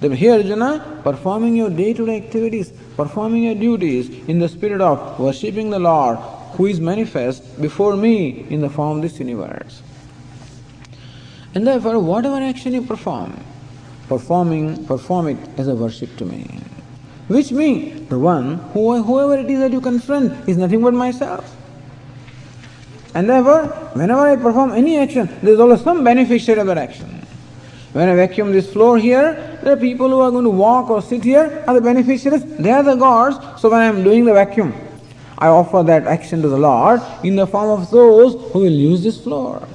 That here, Arjuna, performing your day-to-day activities, performing your duties in the spirit of worshipping the Lord who is manifest before me in the form of this universe. And therefore, whatever action you perform it as a worship to me. Which me, the one, whoever it is that you confront, is nothing but myself. And therefore, whenever I perform any action, there is always some beneficiary of that action. When I vacuum this floor here, there are people who are going to walk or sit here are the beneficiaries. They are the gods. So when I am doing the vacuum, I offer that action to the Lord in the form of those who will use this floor.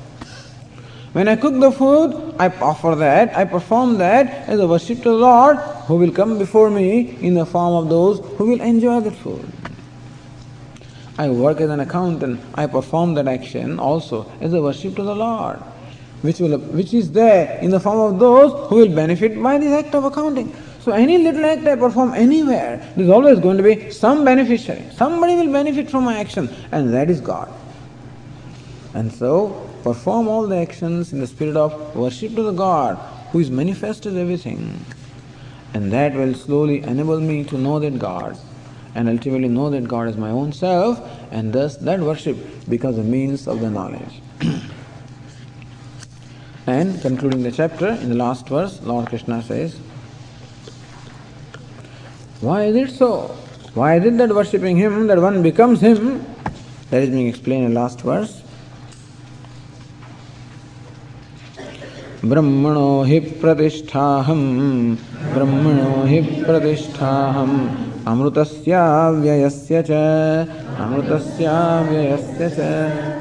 When I cook the food, I offer that, I perform that as a worship to the Lord who will come before me in the form of those who will enjoy that food. I work as an accountant, I perform that action also as a worship to the Lord, which is there in the form of those who will benefit by this act of accounting. So any little act I perform anywhere, there is always going to be some beneficiary. Somebody will benefit from my action, and that is God. And so, perform all the actions in the spirit of worship to the God who is manifest as everything. And that will slowly enable me to know that God, and ultimately know that God is my own self, and thus that worship becomes a means of the knowledge. And concluding the chapter, in the last verse, Lord Krishna says, why is it so? Why is it that worshipping Him, that one becomes Him? That is being explained in the last verse. ब्रह्मणो हि प्रतिष्ठाहम् अमृतस्याव्ययस्य च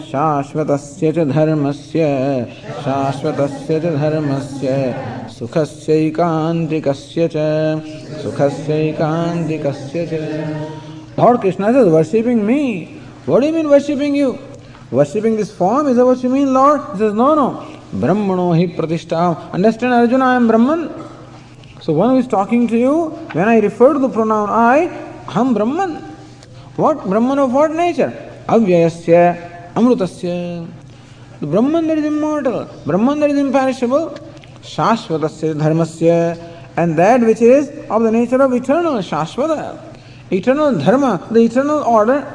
शाश्वतस्य च धर्मस्य सुखस्यैकान्तिकस्य च. Lord Krishna says, worshipping me. What do you mean worshipping you? Worshipping this form, is that what you mean, Lord? He says, no. Brahmano hi pratishtha. Understand, Arjuna, I am Brahman. So one who is talking to you, when I refer to the pronoun I am Brahman. What? Brahman of what nature? Avyayasya, amrutasya. The Brahman that is immortal, Brahman that is imperishable, shashvatasya dharmasya, and that which is of the nature of eternal, shashvata, eternal dharma, the eternal order.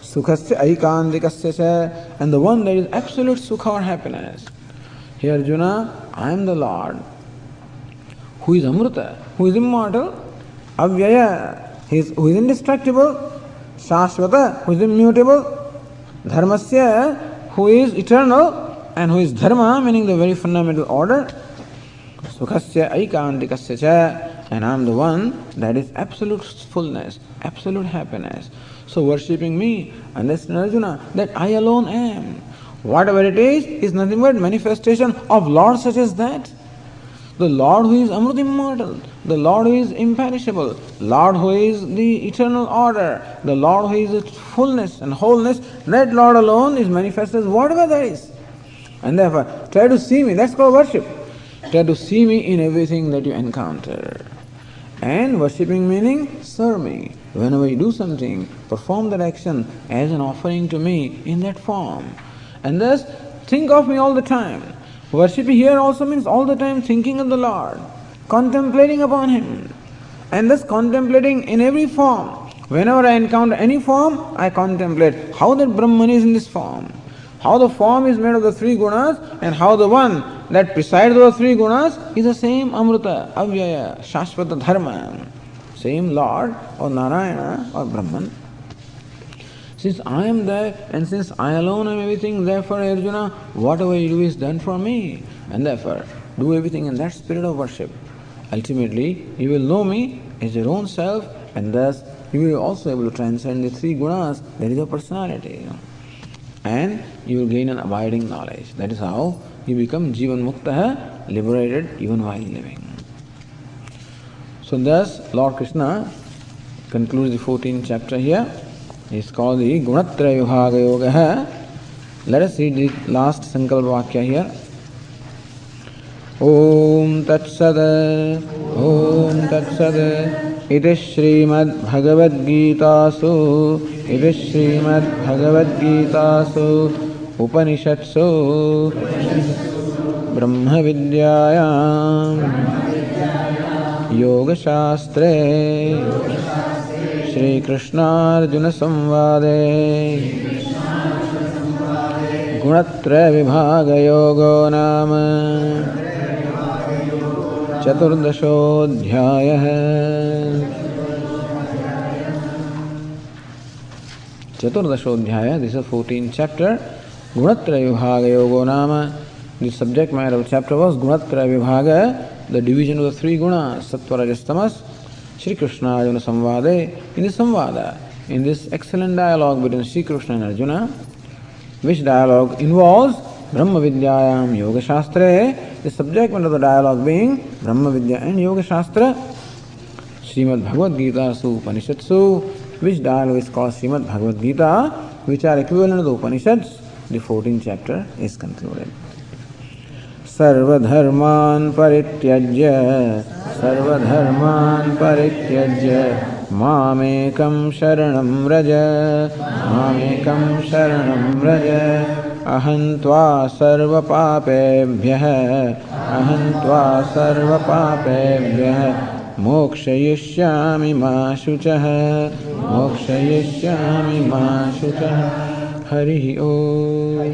Sukhasya aikandikasya cha, and the one that is absolute sukha or happiness. Here Arjuna, I am the Lord, who is Amrita, who is immortal, Avyaya, who is indestructible, Shashvata, who is immutable, Dharmasya, who is eternal, and who is Dharma, meaning the very fundamental order, Sukhasya aikandikasya cha, and I am the one that is absolute fullness, absolute happiness. So worshipping me, understand Arjuna, that I alone am. Whatever it is nothing but manifestation of Lord such as that. The Lord who is Amrit immortal, the Lord who is imperishable, Lord who is the eternal order, the Lord who is its fullness and wholeness, that Lord alone is manifest as whatever there is. And therefore, try to see me, that's called worship. Try to see me in everything that you encounter. And worshipping meaning, serve me. Whenever you do something, perform that action as an offering to me in that form. And thus, think of me all the time. Worship here also means all the time thinking of the Lord, contemplating upon Him. And thus contemplating in every form. Whenever I encounter any form, I contemplate how that Brahman is in this form. How the form is made of the three gunas, and how the one that presides over three gunas is the same Amrita, Avyaya, Shashvata Dharma. Same Lord or Narayana or Brahman. Since I am there and since I alone am everything, therefore Arjuna, whatever you do is done for me. And therefore, do everything in that spirit of worship. Ultimately, you will know me as your own self, and thus you will also be able to transcend the three gunas, that is your personality. And you will gain an abiding knowledge. That is how you become Jivan Muktaha, liberated even while living. So thus, Lord Krishna concludes the 14th chapter here. It's called the Gunatraya Vibhaga Yoga. Let us read the last Sankalpa Vakya here. Om Tat Sad, Iti Śrīmad Bhagavad Gītāsu, Upanishadsu, Brahma Vidyayam, योगशास्त्रे श्रीकृष्णार्जुनसंवादे गुणत्रयविभागयोगो नाम चतुर्दशोऽध्यायः। Chaturdashodhyaya, this is 14th chapter. Gunatraya Vibhaga Yogo Nama. The subject matter of the chapter was Gunatraya Vibhaga, the division of the three gunas, Sattva, Rajas, Tamas. Shri Krishna Arjuna Samvade. In this Samvada, in this excellent dialogue between Shri Krishna and Arjuna, which dialogue involves Brahma Vidyayam Yoga Shastra, the subject matter of the dialogue being Brahma Vidya and Yoga Shastra. Śrīmad Bhagavad Gītā Su Upanishatsu, which dialogue is called Śrīmad Bhagavad Gītā, which are equivalent to the Upanishads. The 14th chapter is concluded. Sarvadharman parityajya, sarvadharman parityajya, mamekam sharanam raja, mamekam sharanam raja, ahantva sarva papebhyah, ahantva sarva papebhyah, mokshayishyami ma shuchah, mokshayishyami ma shuchah. Hari Om.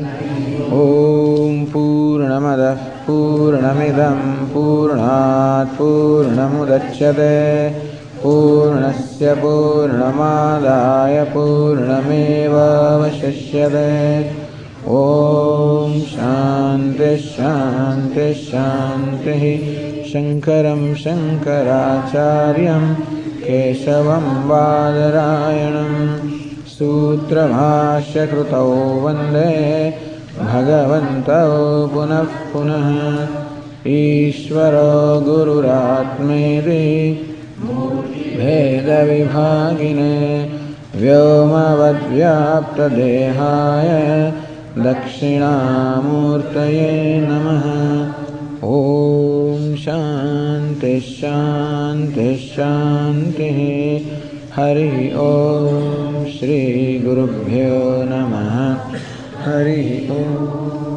Om Purnamadah Purnamidam Purnat Purnamudachyate Purnasya Purnamadaya Purnameva Vashishyate. Om Shanti Shanti Shanti. Shankaram Shankaracharyam Keshavam Badarayanam Sutrabhashya Krutau Vande Bhagavantau Punah Punah. Ishvaro Gururatmeti Veda Vibhagine Vyomavad Vyapta Dehaya Dakshinamurtaye Namaha. Om Shanti Shanti Shanti. Hari Om. Shri Gurubhyo Namaha. Hari Om.